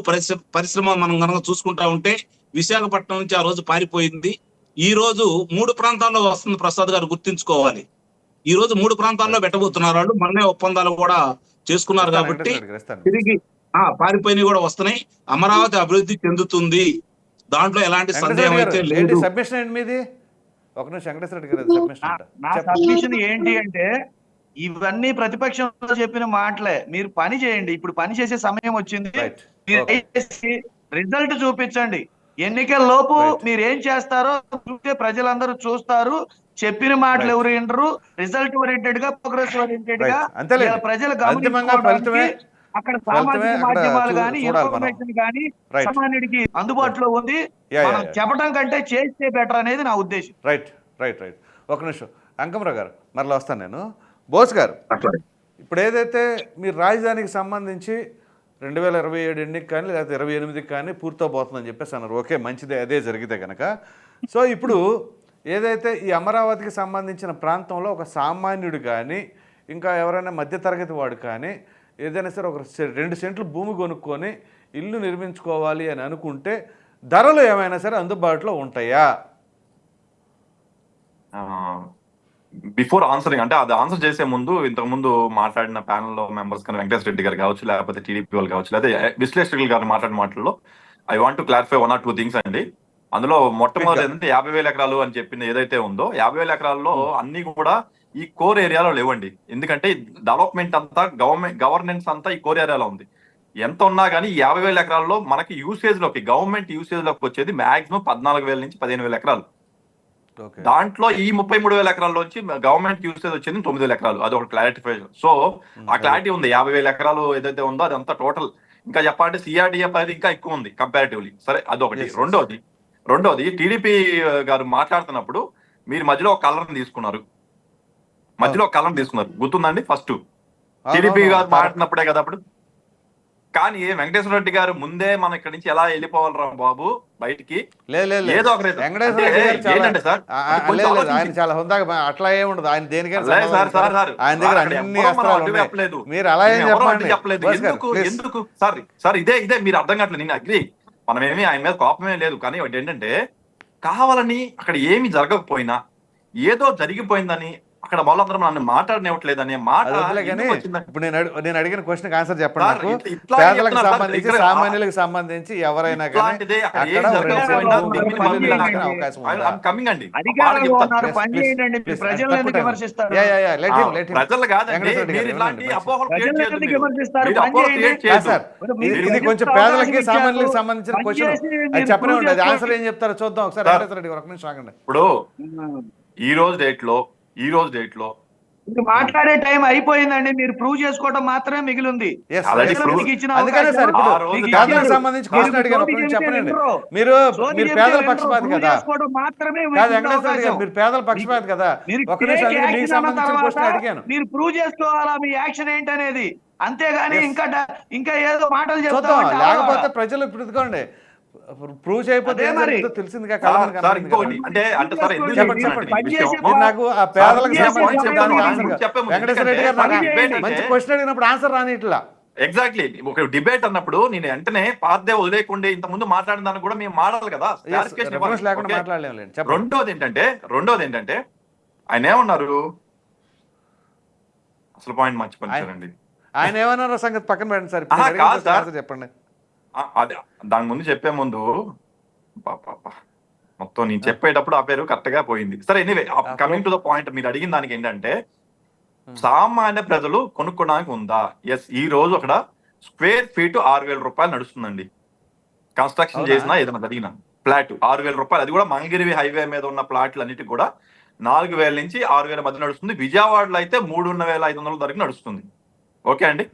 పరిశ్రమ మనం కనుక చూసుకుంటా ఉంటే విశాఖపట్నం నుంచి ఆ రోజు పారిపోయింది. ఈ రోజు 3 ప్రాంతాల్లో వస్తుంది. ప్రసాద్ గారు గుర్తించుకోవాలి, ఈ రోజు 3 ప్రాంతాల్లో పెట్టబోతున్నారు వాళ్ళు. మొన్నే ఒప్పందాలు కూడా చేసుకున్నారు. కాబట్టి తిరిగి పారిపోయినవి కూడా వస్తున్నాయి. అమరావతి అభివృద్ధి చెందుతుంది, దాంట్లో ఎలాంటి సందేహం అయితే లేదు. సబ్మిషన్ ఏంటి మీది? ఒక నిమిషం వెంకటేశ్వర రెడ్డి గారు, నా సబ్మిషన్ ఏంటి అంటే ఇవన్నీ ప్రతిపక్షంలో చెప్పిన మాటలే. మీరు పని చేయండి, ఇప్పుడు పని చేసే సమయం వచ్చింది. మీరు రిజల్ట్ చూపించండి. ఎన్నికల లోపు మీరు ఏం చేస్తారో చూస్తే ప్రజలందరూ చూస్తారు. చెప్పిన మాటలు ఎవరు వినరు. రిజల్ట్ ఓరియంటెడ్ గా, ప్రోగ్రెస్ ఓరియంటెడ్ గా ప్రజలు గమనించుకోవడానికి అక్కడ సామాజిక మాధ్యమాలు కానీ, ఇన్ఫర్మేషన్ కానీ సామాన్యుడికి అందుబాటులో ఉంది. మనం చెప్పడం కంటే చేస్తే బెటర్ అనేది నా ఉద్దేశం. రైట్. ఒక నిమిషం అంకమరావు గారు, మరలా వస్తాను నేను. బోస్ గారు, ఇప్పుడు ఏదైతే మీరు రాజధానికి సంబంధించి 2027 ఎన్నిక కానీ లేకపోతే 28కి కానీ పూర్తవబోతుందని చెప్పేసి అన్నారు. ఓకే, మంచిదే, అదే జరిగితే కనుక. సో ఇప్పుడు ఏదైతే ఈ అమరావతికి సంబంధించిన ప్రాంతంలో ఒక సామాన్యుడు కానీ, ఇంకా ఎవరైనా మధ్యతరగతి వాడు కానీ ఏదైనా సరే ఒక 2 సెంట్లు భూమి కొనుక్కొని ఇల్లు నిర్మించుకోవాలి అని అనుకుంటే ధరలు ఏమైనా సరే అందుబాటులో ఉంటాయా? బిఫోర్ ఆన్సరింగ్ అంటే అది ఆన్సర్ చేసే ముందు ఇంతకు ముందు మాట్లాడిన ప్యానల్ లో మెంబర్స్ కానీ వెంకటేశ్వర రెడ్డి గారు కావచ్చు, లేకపోతే టీడీపీ వాళ్ళు కావచ్చు, లేదా విశ్లేషకులు గారు మాట్లాడిన మాటల్లో I want to clarify 1 or 2 things అండి. అందులో మొట్టమొదటి ఏంటంటే 50,000 ఎకరాలు అని చెప్పింది ఏదైతే ఉందో 50,000 ఎకరాల్లో అన్ని కూడా ఈ కోర్ ఏరియాలో లేవండి. ఎందుకంటే డెవలప్మెంట్ అంతా గవర్నెన్స్ అంతా ఈ కోర్ ఏరియాలో ఉంది. ఎంత ఉన్నా కానీ ఈ 50,000 ఎకరాల్లో మనకి యూసేజ్ లోకి గవర్నమెంట్ యూసేజ్ లోకి వచ్చేది మాక్సిమం 14,000 నుంచి 15,000 ఎకరాలు. దాంట్లో ఈ 33,000 ఎకరాల్లోంచి గవర్నమెంట్ యూసేజ్ వచ్చింది 9,000 ఎకరాలు. అది ఒక క్లారిఫికేషన్. సో ఆ క్లారిటీ ఉంది. 50,000 ఎకరాలు ఏదైతే ఉందో అదంతా టోటల్. ఇంకా చెప్పాలంటే సిఆర్డిఎఫ్ అనేది ఇంకా ఎక్కువ ఉంది కంపారిటివ్లీ. సరే అదొకటి. రెండోది టీడీపీ గారు మాట్లాడుతున్నప్పుడు మీరు మధ్యలో ఒక కలర్ తీసుకున్నారు. గుర్తుందండి? ఫస్ట్ టీడీపీ గారు మాట్లాడినప్పుడే కదా అప్పుడు. కానీ వెంకటేశ్వర రెడ్డి గారు ముందే మనం ఇక్కడ నుంచి ఎలా వెళ్ళిపోవాలరా బాబు బయటికి, ఏదో ఒక ఏంటంటే సార్ ఆయన చాలా హుందాగా అట్లా ఏముండదు. ఆయన దేనికైనా ఆయన దగ్గర అన్ని అస్త్రాలు. మీరు అలా ఏం చెప్పలేదు. ఎందుకు సార్ ఇదే మీరు అర్థం కావట్లేదు. నేను అగ్రి, మనమేమి ఆయన మీద కోపమే లేదు. కానీ ఏంటంటే కావాలని అక్కడ ఏమి జరగకపోయినా ఏదో జరిగిపోయిందని అక్కడ వాళ్ళందరూ నన్ను మాట్లాడనివ్వట్లేదనే మాట. ఇప్పుడు నేను అడిగిన క్వశ్చన్ ఆన్సర్ చెప్పండి. పేదలకు సంబంధించి సామాన్యులకు సంబంధించి ఎవరైనా ఇది కొంచెం పేదలకి సామాన్యులకు సంబంధించిన క్వశ్చన్. అది చెప్పనే ఉండదు. ఆన్సర్ ఏం చెప్తారో చూద్దాం ఒకసారి. ఒక నిమిషం ఆగండి. ఇప్పుడు ఈ రోజు డేట్ లో మాట్లాడే టైం అయిపోయిందండి. మీరు ప్రూవ్ చేసుకోవడం మాత్రమే మిగిలింది. సంబంధించి క్వశ్చన్ అడిగాను. చెప్పండి. మీరు పేదల పక్షపాతి కదా, మీరు పేదల పక్షపాతి కదా. ఒక నిమిషం మీకు సంబంధించిన క్వశ్చన్ అడిగాను. మీరు ప్రూవ్ చేసుకోవాలా మీ యాక్షన్ ఏంటనేది, అంతేగాని ఇంకా ఏదో మాటలు చెప్తాం. లేకపోతే ప్రజలు ఇప్పుడు ఇదిగోండి ప్రూవ్ చేయకపోతే తెలిసింది. నాకు ఆ పేదలకు వెంకటేశ్వర రెడ్డి గారు మంచి క్వశ్చన్ అడిగినప్పుడు ఆన్సర్ రాని ఇట్లా. ఎగ్జాక్ట్లీ ఒక డిబేట్ అన్నప్పుడు నేను వెంటనే పాతదే వదిలేకుండా ఇంత ముందు మాట్లాడిన దాన్ని కూడా మేము మాట్లాడాలి కదా. రెండోది ఏంటంటే ఆయన ఏమన్నారు, అసలు పాయింట్ మర్చిపోయారండి. ఆయన ఏమన్నారో సంగతి పక్కన పెట్టండి సార్. చెప్పండి. అదే దాని ముందు చెప్పే ముందు మొత్తం నేను చెప్పేటప్పుడు ఆ పేరు కరెక్ట్ గా పోయింది. సరే anyway coming to the point, మీరు అడిగిన దానికి ఏంటంటే సామాన్య ప్రజలు కొనుక్కోడానికి ఉందా? ఎస్, ఈ రోజు అక్కడ స్క్వేర్ ఫీట్ 6,000 రూపాయలు నడుస్తుందండి. కన్స్ట్రక్షన్ చేసినా ఏదైనా జరిగిన ఫ్లాట్ 6,000 రూపాయలు. అది కూడా మంగళగిరి హైవే మీద ఉన్న ప్లాట్లు అన్నిటికి కూడా 4,000 నుంచి 6,000 మధ్య నడుస్తుంది. విజయవాడలో అయితే 3,500 వరకు నడుస్తుంది. ఓకే అండి.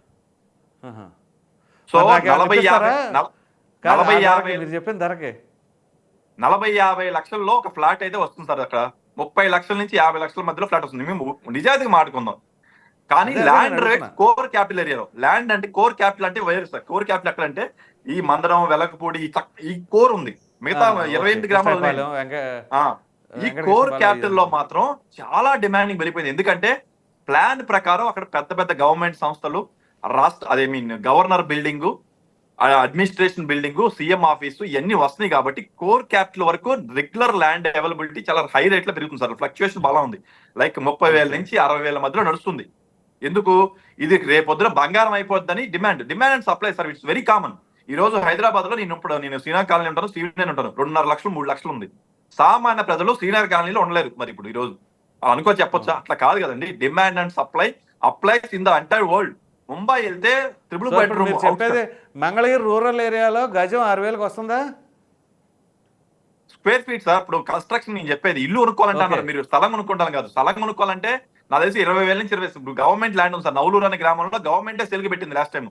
సో 40-50 లక్షల్లో ఒక ఫ్లాట్ అయితే వస్తుంది సార్. అక్కడ 30 లక్షల నుంచి 50 లక్షల మధ్యలో ఫ్లాట్ వస్తుంది. మేము నిజాయితీగా మాట్లాడుకుందాం. కానీ ల్యాండ్ రేట్ కోర్ క్యాపిటల్ ఏరియాలో, ల్యాండ్ అంటే కోర్ క్యాపిటల్ అంటే వేరు సార్. కోర్ క్యాపిటల్ ఎక్కడ అంటే ఈ మందరం, వెలకపూడి, ఈ కోర్ ఉంది. మిగతా 28 గ్రామాలు ఈ కోర్ క్యాపిటల్ లో మాత్రం చాలా డిమాండింగ్ వెళ్ళిపోయింది. ఎందుకంటే ప్లాన్ ప్రకారం అక్కడ పెద్ద పెద్ద గవర్నమెంట్ సంస్థలు, governor building, administration building, CM office ఇవన్నీ వస్తున్నాయి. కాబట్టి కోర్ క్యాపిటల్ వరకు రెగ్యులర్ ల్యాండ్ అవైలబిలిటీ చాలా హై రేట్ లో పెరుగుతుంది సార్. ఫ్లక్చుయేషన్ బాగా ఉంది. లైక్ 30,000 నుంచి 60,000 మధ్యలో నడుస్తుంది. ఎందుకు? ఇది రేపొద్దున బంగారం అయిపోద్దని demand and supply sir. It's very common. ఈ రోజు హైదరాబాద్ లో నేను శ్రీనగర్ కాలనీ ఉంటాను, శ్రీనగర్ ఉంటాను. 2.5 లక్షలు 3 లక్షలు ఉంది. సామాన్య ప్రజలు శ్రీనగర్ కాలనీలో ఉండలేరు. మరి ఇప్పుడు ఈ రోజు చెప్పొచ్చా? అట్లా కాదు కదండి. Demand and supply applies in the entire world. Mumbai వెళ్తే 3 బెడ్రూమ్. చెప్పేది మంగళగిరి రూరల్ ఏరియాలో గజం 6,000కి వస్తుందా? Square feet sir. ఇప్పుడు కన్స్ట్రక్షన్ నేను చెప్పేది ఇల్లు కొనుక్కోవాలంటే అన్నారు మీరు, స్థలం కొనుక్కుంటాను కాదు. స్థలం కొనుక్కోవాలంటే నాకు తెలిసి 20,000 నుంచి 20,000. ఇప్పుడు గవర్నమెంట్ ల్యాండ్ ఉంది సార్. నవలూరు అనే గ్రామంలో గవర్నమెంటే సేల్కి పెట్టింది లాస్ట్ టైం.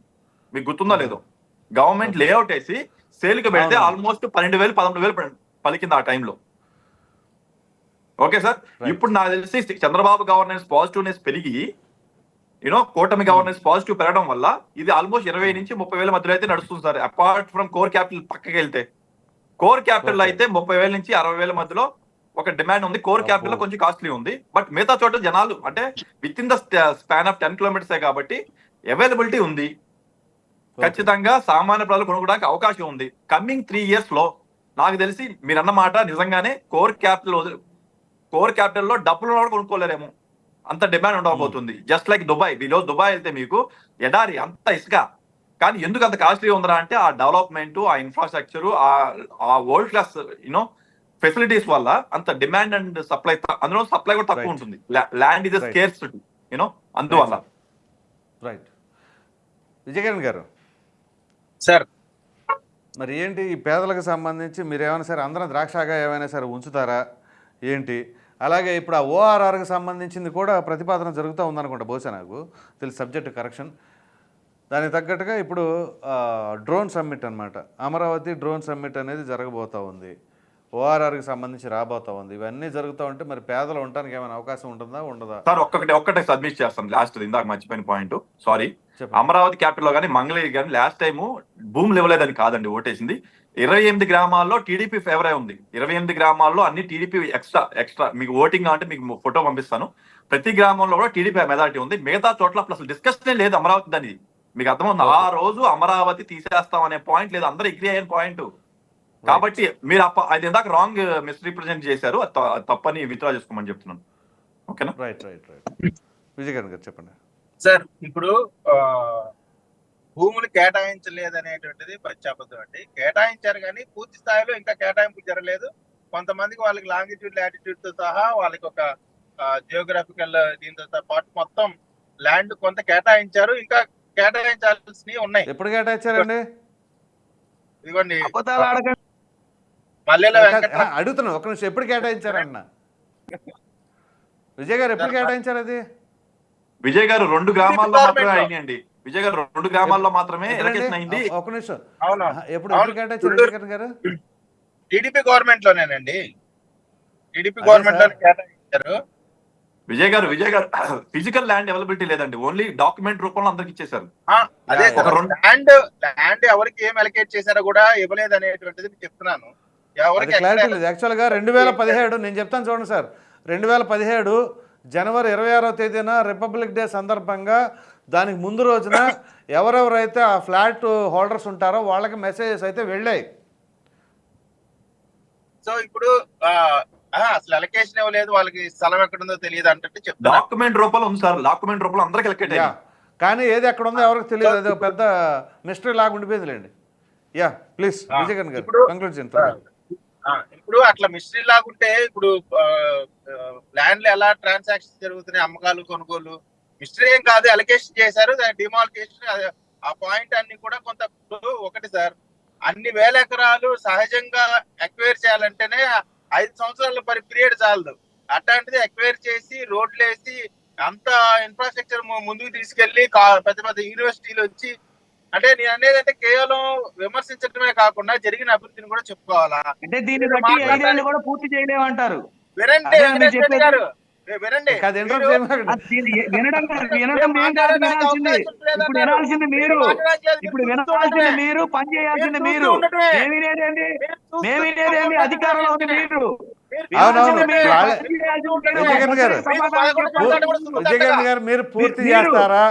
మీకు గుర్తుందో లేదో? గవర్నమెంట్ లేఅవుట్ వేసి సేల్కి పెడితే ఆల్మోస్ట్ 12,000 13,000 పలికింది ఆ టైంలో. Okay sir. ఇప్పుడు నాకు తెలిసి చంద్రబాబు గవర్నెన్స్ పాజిటివ్నెస్ పెరిగి కూటమి గవర్నెన్స్ పాజిటివ్ పెరగడం వల్ల ఇది ఆల్మోస్ట్ 20,000 నుంచి 30,000 మధ్యలో అయితే నడుస్తుంది sir. Apart from core capital పక్కకి వెళ్తే, కోర్ క్యాపిటల్ అయితే 30,000 నుంచి 60,000 మధ్యలో ఒక డిమాండ్ ఉంది. కోర్ క్యాపిటల్ కొంచెం కాస్ట్లీ ఉంది. బట్ మిగతా చోట జనాలు అంటే with in the span of 10 kilometres కాబట్టి అవైలబిలిటీ ఉంది. ఖచ్చితంగా సామాన్య ప్రజలు కొనుక్కోవడానికి అవకాశం ఉంది. కమింగ్ 3 years లో నాకు తెలిసి మీరు అన్నమాట నిజంగానే కోర్ కోర్ క్యాపిటల్ లో డబ్బులు కూడా కొనుక్కోలేరేమో, అంత డిమాండ్ ఉండబోతుంది. జస్ట్ లైక్ దుబాయ్, ఈరోజు దుబాయ్ వెళ్తే మీకు ఎడారి అంత ఇసుక, కానీ ఎందుకు అంత కాస్ట్లీ ఉందరా అంటే ఆ డెవలప్మెంట్, ఆ ఇన్ఫ్రాస్ట్రక్చర్, ఆ వరల్డ్ క్లాస్ ఫెసిలిటీస్ వల్ల అంత డిమాండ్ అండ్ సప్లై, అందులో సప్లై కూడా తక్కువ ఉంటుంది. ల్యాండ్ ఇస్ స్కేర్సిటీ అందువల్ల. రైట్. విజయకిరణ్ గారు సార్, మరి ఏంటి ఈ పేదలకు సంబంధించి మీరు ఏమైనా సరే అందరం ద్రాక్షగా ఏమైనా సరే ఉంచుతారా ఏంటి? అలాగే ఇప్పుడు ఆ ఓఆర్ఆర్కి సంబంధించింది కూడా ప్రతిపాదన జరుగుతూ ఉందనుకుంటా, బహుశా నాకు తెలిసి, సబ్జెక్ట్ కరెక్షన్. దానికి తగ్గట్టుగా ఇప్పుడు డ్రోన్ సమ్మిట్ అనమాట, అమరావతి డ్రోన్ సమ్మిట్ అనేది జరగబోతూ ఉంది, ఓఆర్ఆర్కి సంబంధించి రాబోతూ ఉంది. ఇవన్నీ జరుగుతూ ఉంటే మరి పేదలు ఉండడానికి ఏమైనా అవకాశం ఉంటుందా ఉండదా? సార్ ఒక్కటే సబ్మిట్ చేస్తాను లాస్ట్, ఇందాక మర్చిపోయిన పాయింట్, సారీ. అమరావతి క్యాపిటల్ లో కానీ మంగళగిరి కానీ లాస్ట్ టైం భూములు ఇవ్వలేదని కాదండి ఓటేసింది. 28 గ్రామాల్లో టీడీపీ ఫేవర్ అయి ఉంది. 28 గ్రామాల్లో అన్ని టీడీపీ ఎక్స్ట్రా మీకు ఓటింగ్ అంటే మీకు ఫోటో పంపిస్తాను. ప్రతి గ్రామంలో కూడా టీడీపీ మెజారిటీ ఉంది. మిగతా చోట్ల అసలు డిస్కషనే లేదు అమరావతి దాన్ని. మీకు అర్థమవుతుంది, ఆ రోజు అమరావతి తీసేస్తాం అనే పాయింట్ లేదు, అందరూ అగ్రీ అయిన పాయింట్. కాబట్టి మీరు అది ఇందాక రాంగ్ మిస్రిప్రజెంట్ చేశారు, తప్పని విత్డ్రా చేసుకోమని చెప్తున్నాను. ఓకేనా? రైట్. విజయకిరణ్ గారు చెప్పండి సార్. ఇప్పుడు భూములు కేటాయించలేదనేటువంటిది పచ్చాబద్ధం అండి. కేటాయించారు కానీ పూర్తి స్థాయిలో ఇంకా కేటాయింపు జరగలేదు. కొంతమందికి వాళ్ళకి లాంగిట్యూడ్ లాటిట్యూడ్ తో సహా వాళ్ళకి ఒక జియోగ్రఫికల్ దీంతో పాటు మొత్తం ల్యాండ్ కొంత కేటాయించారు, ఇంకా కేటాయించాల్సినవి ఉన్నాయి. ఎప్పుడు కేటాయించారండి? ఇదిగోండి అబద్ధాలు ఆడకండి. మల్లెల వెంకట అడుగుతున్నాను, ఒక నిమిషం, ఎప్పుడు కేటాయించారన్న విజయ్ గారు, ఎప్పుడు కేటాయించారు అది? విజయ్ గారు 2 గ్రామాల్లో మాత్రమే అయిందండి. విజయ్ గారు 2 గ్రామాల్లో మాత్రమే ఎలక్షన్ అయింది. ఒక నిమిషం, అవును, ఎప్పుడు కేటాయించారు విజయకిరణ్ గారు? టీడీపీ గవర్నమెంట్ లోనేనండి, టీడీపీ గవర్నమెంట్ లోనే కేటాయించారు. విజయ్ గారు ఫిజికల్ ల్యాండ్ అవైలబిలిటీ లేదండి, ఓన్లీ డాక్యుమెంట్ రూపంలో అందరికి ఇచ్చేసారు. అదే ల్యాండ్ ఎవరికి ఏం అలొకేట్ చేశారో కూడా ఇవ్వలేదు అనేటువంటిది చెప్తున్నాను. ఎవరికి క్లారిటీ లేదు. యాక్చువల్గా 2017 నేను చెప్తాను చూడండి సార్, 2017 జనవరి 26వ తేదీన రిపబ్లిక్ డే సందర్భంగా దానికి ముందు రోజున ఎవరెవరైతే ఆ ఫ్లాట్ హోల్డర్స్ ఉంటారో వాళ్ళకి మెసేజెస్ అయితే వెళ్ళాయి. సో ఇప్పుడు అసలు అలొకేషన్ ఇవ్వలేదు, వాళ్ళకి స్థలం ఎక్కడుందో తెలియదు అంటే చెప్తాను. డాక్యుమెంట్ రూపంలో ఉంది సార్, డాక్యుమెంట్ రూపంలో అందరికి అలొకేట్ అయ్యింది. కానీ ఏది ఎక్కడ ఉందో ఎవరికి తెలియదు, అది పెద్ద మిస్టరీ లాగా ఉండిపోయిందిలేండి. యా ప్లీజ్ విజయకిరణ్ గారు కంక్లూడ్ చేయండి. ఇప్పుడు అట్లా మిస్టరీ లాగుంటే ఇప్పుడు ల్యాండ్ లో ఎలా ట్రాన్సాక్షన్ జరుగుతున్నాయి, అమ్మకాలు కొనుగోలు మిస్టరీ ఏం కాదు. అలొకేషన్ చేశారు, డిమార్కేషన్, ఆ పాయింట్ అన్ని కూడా కొంత. ఒకటి సార్, అన్ని వేల ఎకరాలు సహజంగా ఎక్వైర్ చేయాలంటేనే 5 సంవత్సరాల పీరియడ్ చాలదు. అట్లాంటిది ఎక్వైర్ చేసి రోడ్లు వేసి అంత ఇన్ఫ్రాస్ట్రక్చర్ ముందుకు తీసుకెళ్లి పెద్ద పెద్ద యూనివర్సిటీలు వచ్చి, అంటే నేను అనేది అంటే కేవలం విమర్శించడమే కాకుండా జరిగిన అభివృద్ధిని కూడా చెప్పుకోవాలా. అంటే దీన్ని బట్టి 5 ఏళ్ళు కూడా పూర్తి చేయలేమంటారు. వినండి వెంకటేశ్వర గారు, వినండి. వినడం ఏం కాదు, వినాల్సింది ఇప్పుడు వినాల్సింది మీరు, ఇప్పుడు వినాల్సింది మీరు, పని చేయాల్సింది మీరు. మేము వినేదేంటి, అధికారంలో ఉంది మీరు. విజయకిరణ్ గారు మీరు పూర్తి చేస్తారా?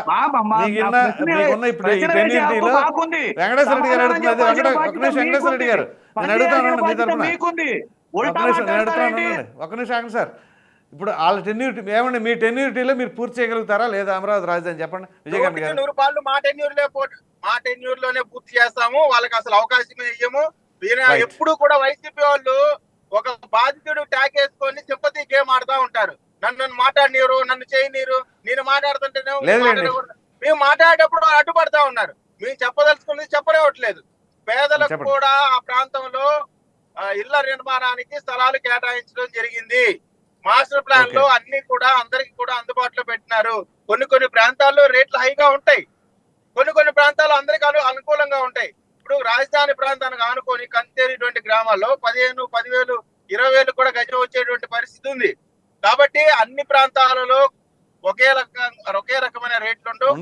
మీకున్న ఇప్పుడు వెంకటేశ్వర రెడ్డి గారు అడుగుతున్నది, వెంకటేశ్వర రెడ్డి గారు నేను అడుగుతాను మీ తరఫున, ఒక నిమిషం ఆగండి సార్. ఇప్పుడు వాళ్ళ టెన్యూరిటీ ఏమండి, మీ టెన్యూరిటీలో మీరు పూర్తి చేయగలుగుతారా లేదా అమరావతి రాజధాని? చెప్పండి విజయకిరణ్ గారు. 100 మా టెన్యూర్ లోనే పూర్తి చేస్తాము, వాళ్ళకి అసలు అవకాశం ఇయ్యము. ఎప్పుడు కూడా వైసీపీ వాళ్ళు ఒక బాధితుడు ట్యాగ్ వేసుకొని సింపతి గేమ్ ఆడుతూ ఉంటారు. నన్ను మాట్లాడినీరు, నన్ను చేయనీరు, నేను మాట్లాడుతుంటేనే మేము మాట్లాడేటప్పుడు అడ్డుపడతా ఉన్నారు. మేము చెప్పదలుచుకున్నది చెప్పలేవట్లేదు. పేదలకు కూడా ఆ ప్రాంతంలో ఇళ్ల నిర్మాణానికి స్థలాలు కేటాయించడం జరిగింది. మాస్టర్ ప్లాన్ లో అన్ని కూడా అందరికి కూడా అందుబాటులో పెట్టినారు. కొన్ని ప్రాంతాల్లో రేట్లు హైగా ఉంటాయి, కొన్ని ప్రాంతాల్లో అందరికి అనుకూలంగా ఉంటాయి. ఇప్పుడు రాజధాని ప్రాంతానికి ఆనుకొని కంచేరిటువంటి గ్రామాల్లో 15,000, 10,000, 20,000 కూడా గజం వచ్చేటువంటి పరిస్థితి ఉంది. కాబట్టి అన్ని ప్రాంతాలలో ఒకే రకమైన రేట్లు ఉండవు.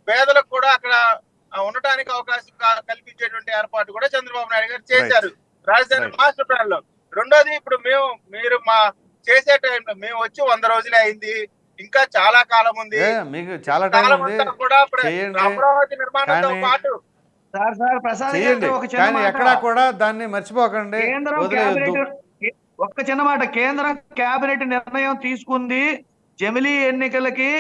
పేదలకు కూడా అక్కడ ఉండటానికి అవకాశం కల్పించేటువంటి ఏర్పాటు కూడా చంద్రబాబు నాయుడు గారు చేశారు రాజధాని మాస్టర్ ప్లాన్ లో. రెండోది, ఇప్పుడు మీరు మా చేసే టైంలో మేము వచ్చి 100 రోజులే అయింది, ఇంకా చాలా కాలం ఉంది. మీకు చాలా కాలం కూడా అమరావతి నిర్మాణంతో పాటు ఎక్కడా కూడా దాన్ని మర్చిపోకండి. ఒక్క చిన్న మాట, కేంద్రం కేబినెట్ నిర్ణయం తీసుకుంది, జమిలీ ఎన్నికలకి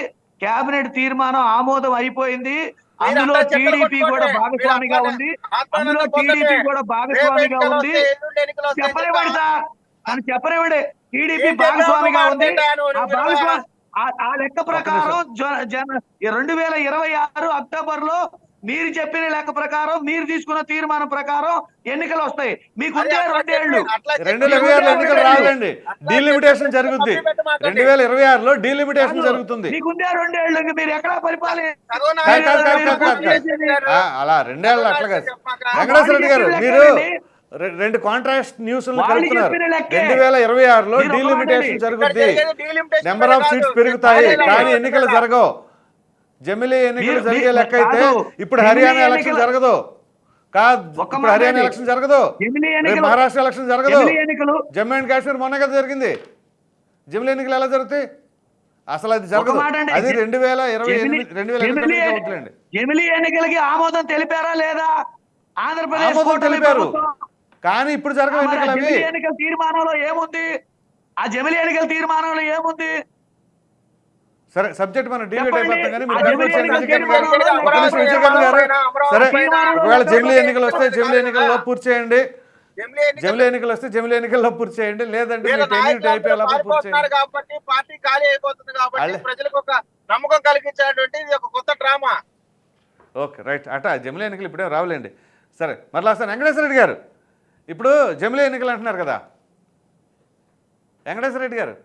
కేబినెట్ తీర్మానం ఆమోదం అయిపోయింది, అందులో మీరంతా చెక్కలు టీడీపీ కూడా కొట్టుకోండి. భాగస్వామిగా మీరు ఉంది, ఆత్మానందం అందులో పొందండి. టీడీపీ కూడా భాగస్వామిగా రేపు ఉంది. ఎన్నికలు వస్తాయి, ఎల్లుండి ఎన్నికలు వస్తాయి చెప్పనివ్వండి చెప్తా. సార్, నన్ను చెప్పనివ్వండి. టీడీపీ ఏం భాగస్వామిగా చెప్పావు ఉంది, మాట్లాడాను, ఆ నువ్వు భాగస్వామి ఆ లెక్క ప్రకారం 2026 అక్టోబర్ లో మీరు చెప్పిన లెక్క ప్రకారం, మీరు తీసుకున్న తీర్మానం ప్రకారం ఎన్నికలు వస్తాయి. మీకుంటే అట్లా 2 ఏళ్ళు. చెప్పి- అట్లా చెప్పి- 2026లో ఎన్నికలు రావాలండి, డీలిమిటేషన్ జరుగుద్ది. 2026లో డీలిమిటేషన్ జరుగుతుంది. మీకుందే 2 ఏళ్ళు, ఇంక మీరు ఎక్కడా పరిపాలన అలా 2 ఏళ్ళు అట్లా కాదు. వెంకటేశ్వర రెడ్డి గారు, మీరు రెండు కాంట్రాస్ట్ న్యూస్ కలుపుతున్నారు. 2026లో డీలిమిటేషన్ జరుగుద్ది, నెంబర్ ఆఫ్ సీట్స్ పెరుగుతాయి, కానీ ఎన్నికలు జరగవు. జమిలీ ఎన్నికలు జరిగే లెక్క అయితే ఇప్పుడు హర్యానా ఎలక్షన్ జరగదు, కాదు ఇప్పుడు హర్యానా ఎలక్షన్ జరగదు, మహారాష్ట్ర ఎలక్షన్ జరగదు, జమ్మూ అండ్ కాశ్మీర్ మొన్న కదా జరిగింది. జమిలీ ఎన్నికలు ఎలా జరుగుతాయి? అసలు అది జరగదు. అది 2028 అవుతుందండి. జమిలీ ఎన్నికలకి ఆమోదం తెలిపారా లేదా? ఆంధ్రప్రదేశ్ ఆమోదం తెలిపారు, కానీ ఇప్పుడు జరగవు ఎన్నికలు. అవి ఎన్నికల తీర్మానంలో ఏముంది? ఆ జమిలీ ఎన్నికల తీర్మానంలో ఏముంది? సరే, సబ్జెక్ట్ మనం డిబేట్ అయిపోతాం, కానీ మీరు సరే, ఒకవేళ జమిలీ ఎన్నికలు వస్తే జమిలీ ఎన్నికల్లో పూర్తి చేయండి, జమిలీ ఎన్నికలు వస్తే జమిలీ ఎన్నికల్లో పూర్తి చేయండి, లేదంటే మీరు టెన్యూట్ అయిపోయేలా పూర్తి చేయండి. కాబట్టి పార్టీ ఖాళీ అయిపోతుంది కాబట్టి ప్రజలకు ఒక నమ్మకం కలిగించేటువంటి ఇది ఒక కొత్త డ్రామా. Okay, right. అట జమిలీ ఎన్నికలు ఇప్పుడే రావులేండి. సరే, మరలా సార్ వెంకటేశ్వర రెడ్డి గారు, ఇప్పుడు జమిలీ ఎన్నికలు అంటున్నారు కదా వెంకటేశ్వర రెడ్డి గారు,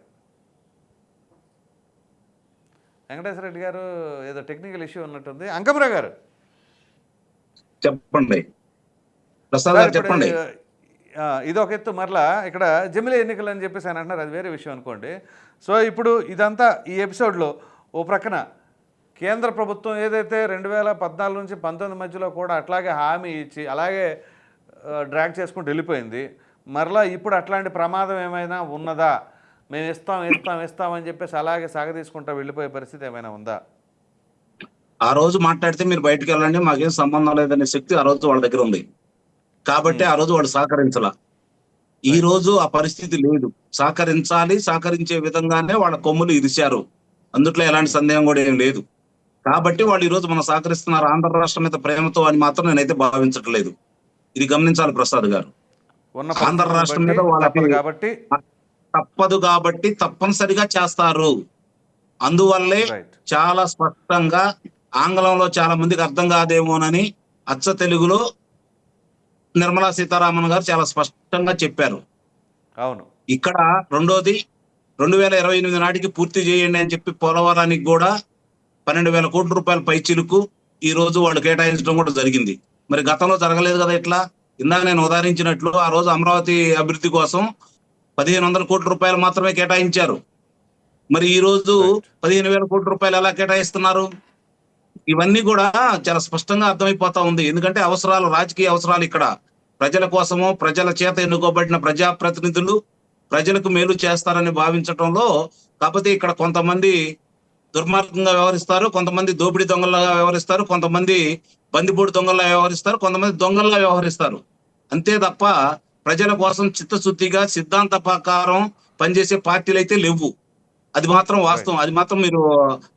వెంకటేశ్వర రెడ్డి గారు ఏదో టెక్నికల్ ఇష్యూ ఉన్నట్టుంది. అంకమరావు గారు చెప్పండి, ప్రసాద్ గారు చెప్పండి. ఇది ఒక ఎత్తు, మరలా ఇక్కడ జమిలీ ఎన్నికలు అని చెప్పేసి అని అంటున్నారు, అది వేరే విషయం అనుకోండి. సో ఇప్పుడు ఇదంతా ఈ ఎపిసోడ్లో ఓ ప్రక్కన కేంద్ర ప్రభుత్వం ఏదైతే 2014 నుంచి 2019 మధ్యలో కూడా అట్లాగే హామీ ఇచ్చి అలాగే డ్రాగ్ చేసుకుంటూ వెళ్ళిపోయింది, మరలా ఇప్పుడు అట్లాంటి ప్రమాదం ఏమైనా ఉన్నదా? మేము ఇస్తామని చెప్పేసి అలాగే సాగదీసుకుంటూ వెళ్ళిపోయే పరిస్థితి ఏమైనా ఉందా? ఆ రోజు మాట్లాడితే మీరు బయటకు వెళ్ళండి, మాకేం సంబంధం లేదనే శక్తి ఆ రోజు వాళ్ళ దగ్గర ఉంది కాబట్టి ఆ రోజు వాళ్ళు సహకరించాల. ఈ రోజు ఆ పరిస్థితి లేదు. సహకరించాలి, సహకరించే విధంగానే వాళ్ళ కొమ్ములు ఇరిచారు, అందుట్లో ఎలాంటి సందేహం కూడా ఏం లేదు. కాబట్టి వాళ్ళు ఈ రోజు మనం సహకరిస్తున్నారు ఆంధ్ర రాష్ట్రం మీద ప్రేమతో అని మాత్రం నేనైతే భావించట్లేదు. ఇది గమనించాలి ప్రసాద్ గారు. ఆంధ్ర రాష్ట్రం మీద వాళ్ళకి తప్పదు కాబట్టి తప్పనిసరిగా చేస్తారు. అందువల్లే చాలా స్పష్టంగా, ఆంగ్లంలో చాలా మందికి అర్థం కాదేమోనని అచ్చ తెలుగులో నిర్మలా సీతారామన్ గారు చాలా స్పష్టంగా చెప్పారు. అవును. ఇక్కడ రెండోది 2028 నాటికి పూర్తి చేయండి అని చెప్పి పోలవరానికి కూడా 12,000 కోట్ల రూపాయల పైచిలుకు ఈ రోజు వాళ్ళు కేటాయించడం కూడా జరిగింది. మరి గతంలో జరగలేదు కదా ఇట్లా. ఇందాక నేను ఉదాహరించినట్లు ఆ రోజు అమరావతి అభివృద్ధి కోసం 1,500 కోట్ల రూపాయలు మాత్రమే కేటాయించారు. మరి ఈ రోజు 15,000 కోట్ల రూపాయలు ఎలా కేటాయిస్తున్నారు? ఇవన్నీ కూడా చాలా స్పష్టంగా అర్థమైపోతా ఉంది. ఎందుకంటే అవసరాలు, రాజకీయ అవసరాలు ఇక్కడ ప్రజల కోసమో ప్రజల చేత ఎన్నుకోబడిన ప్రజాప్రతినిధులు ప్రజలకు మేలు చేస్తారని భావించడంలో, కాకపోతే ఇక్కడ కొంతమంది దుర్మార్గంగా వ్యవహరిస్తారు, కొంతమంది దోపిడీ దొంగలుగా వ్యవహరిస్తారు, కొంతమంది బందిపోటు దొంగల్లా వ్యవహరిస్తారు, కొంతమంది దొంగల్లా వ్యవహరిస్తారు. అంతే తప్ప ప్రజల కోసం చిత్తశుద్ధిగా సిద్ధాంత ప్రకారం పనిచేసే పార్టీలు అయితే లేవు. అది మాత్రం వాస్తవం. అది మాత్రం మీరు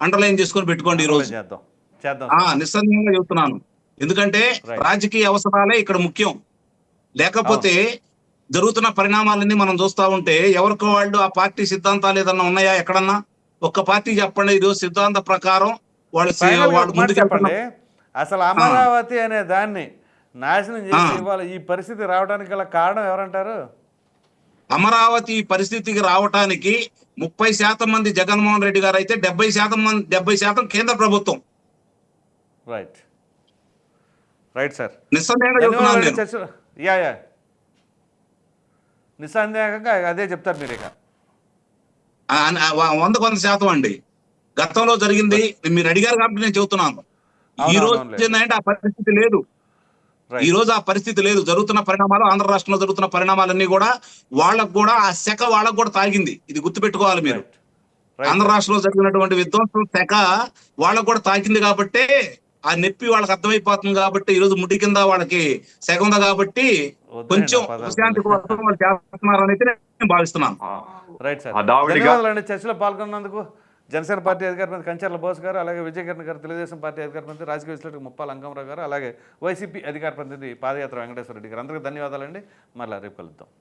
అండర్లైన్ చేసుకొని పెట్టుకోండి. ఈ రోజు నిస్సందేహంగా చెబుతున్నాను. ఎందుకంటే రాజకీయ అవసరాలే ఇక్కడ ముఖ్యం. లేకపోతే జరుగుతున్న పరిణామాలన్నీ మనం చూస్తా ఉంటే ఎవరికి వాళ్ళు ఆ పార్టీ సిద్ధాంతాలు ఏదన్నా ఉన్నాయా ఎక్కడన్నా? ఒక్క పార్టీ చెప్పండి ఈరోజు సిద్ధాంత ప్రకారం వాళ్ళు ముందుకు చెప్పండి. అసలు అమరావతి అనే దాన్ని నాశనం చేసి ఇవాళ ఈ పరిస్థితి రావడానికి గల కారణం ఎవరంటారు? అమరావతి పరిస్థితికి రావటానికి 30% మంది జగన్మోహన్ రెడ్డి గారు అయితే 70% కేంద్ర ప్రభుత్వం. రైట్ రైట్ సార్, నిస్సందేహంగా అదే చెప్తారు మీరు. ఇక 100% అండి. గతంలో జరిగింది మీరు అడిగారు కాబట్టి నేను చెబుతున్నాను. ఈ రోజు ఏంటంటే ఆ పరిస్థితి లేదు. ఈ రోజు ఆ పరిస్థితి లేదు. జరుగుతున్న పరిణామాలు, ఆంధ్ర రాష్ట్రంలో జరుగుతున్న పరిణామాలన్నీ కూడా వాళ్ళకు కూడా ఆ శాఖ వాళ్ళకు కూడా తాగింది. ఇది గుర్తుపెట్టుకోవాలి మీరు. ఆంధ్ర రాష్ట్రంలో జరిగినటువంటి విధ్వంసం శాఖ వాళ్ళకు కూడా తాకింది కాబట్టే ఆ నొప్పి వాళ్ళకి అర్థమైపోతుంది కాబట్టి ఈ రోజు ముడి కింద వాళ్ళకి సెగ కాబట్టి కొంచెం శాంతి కోసం వాళ్ళు చేస్తున్నారని అయితే నేను భావిస్తున్నాను. రైట్ సార్, హడావుడిగా ధన్యవాదాలండి చర్చలో పాల్గొన్నందుకు. జనసేన పార్టీ అధికార మంత్రి కంచర్ల బోస్ గారు, అలాగే విజయకిరణ్ గారు, తెలుగుదేశం పార్టీ అధికార మంత్రి, రాజకీయ విశ్లేషకులు ముప్పాల అంకమరావు గారు, అలాగే వైసీపీ అధికార ప్రతినిధి పాదయాత్ర వెంకటేశ్వర రెడ్డి గారు, అందరికీ ధన్యవాదాలండి. మళ్ళీ రేపు కలుద్దాం.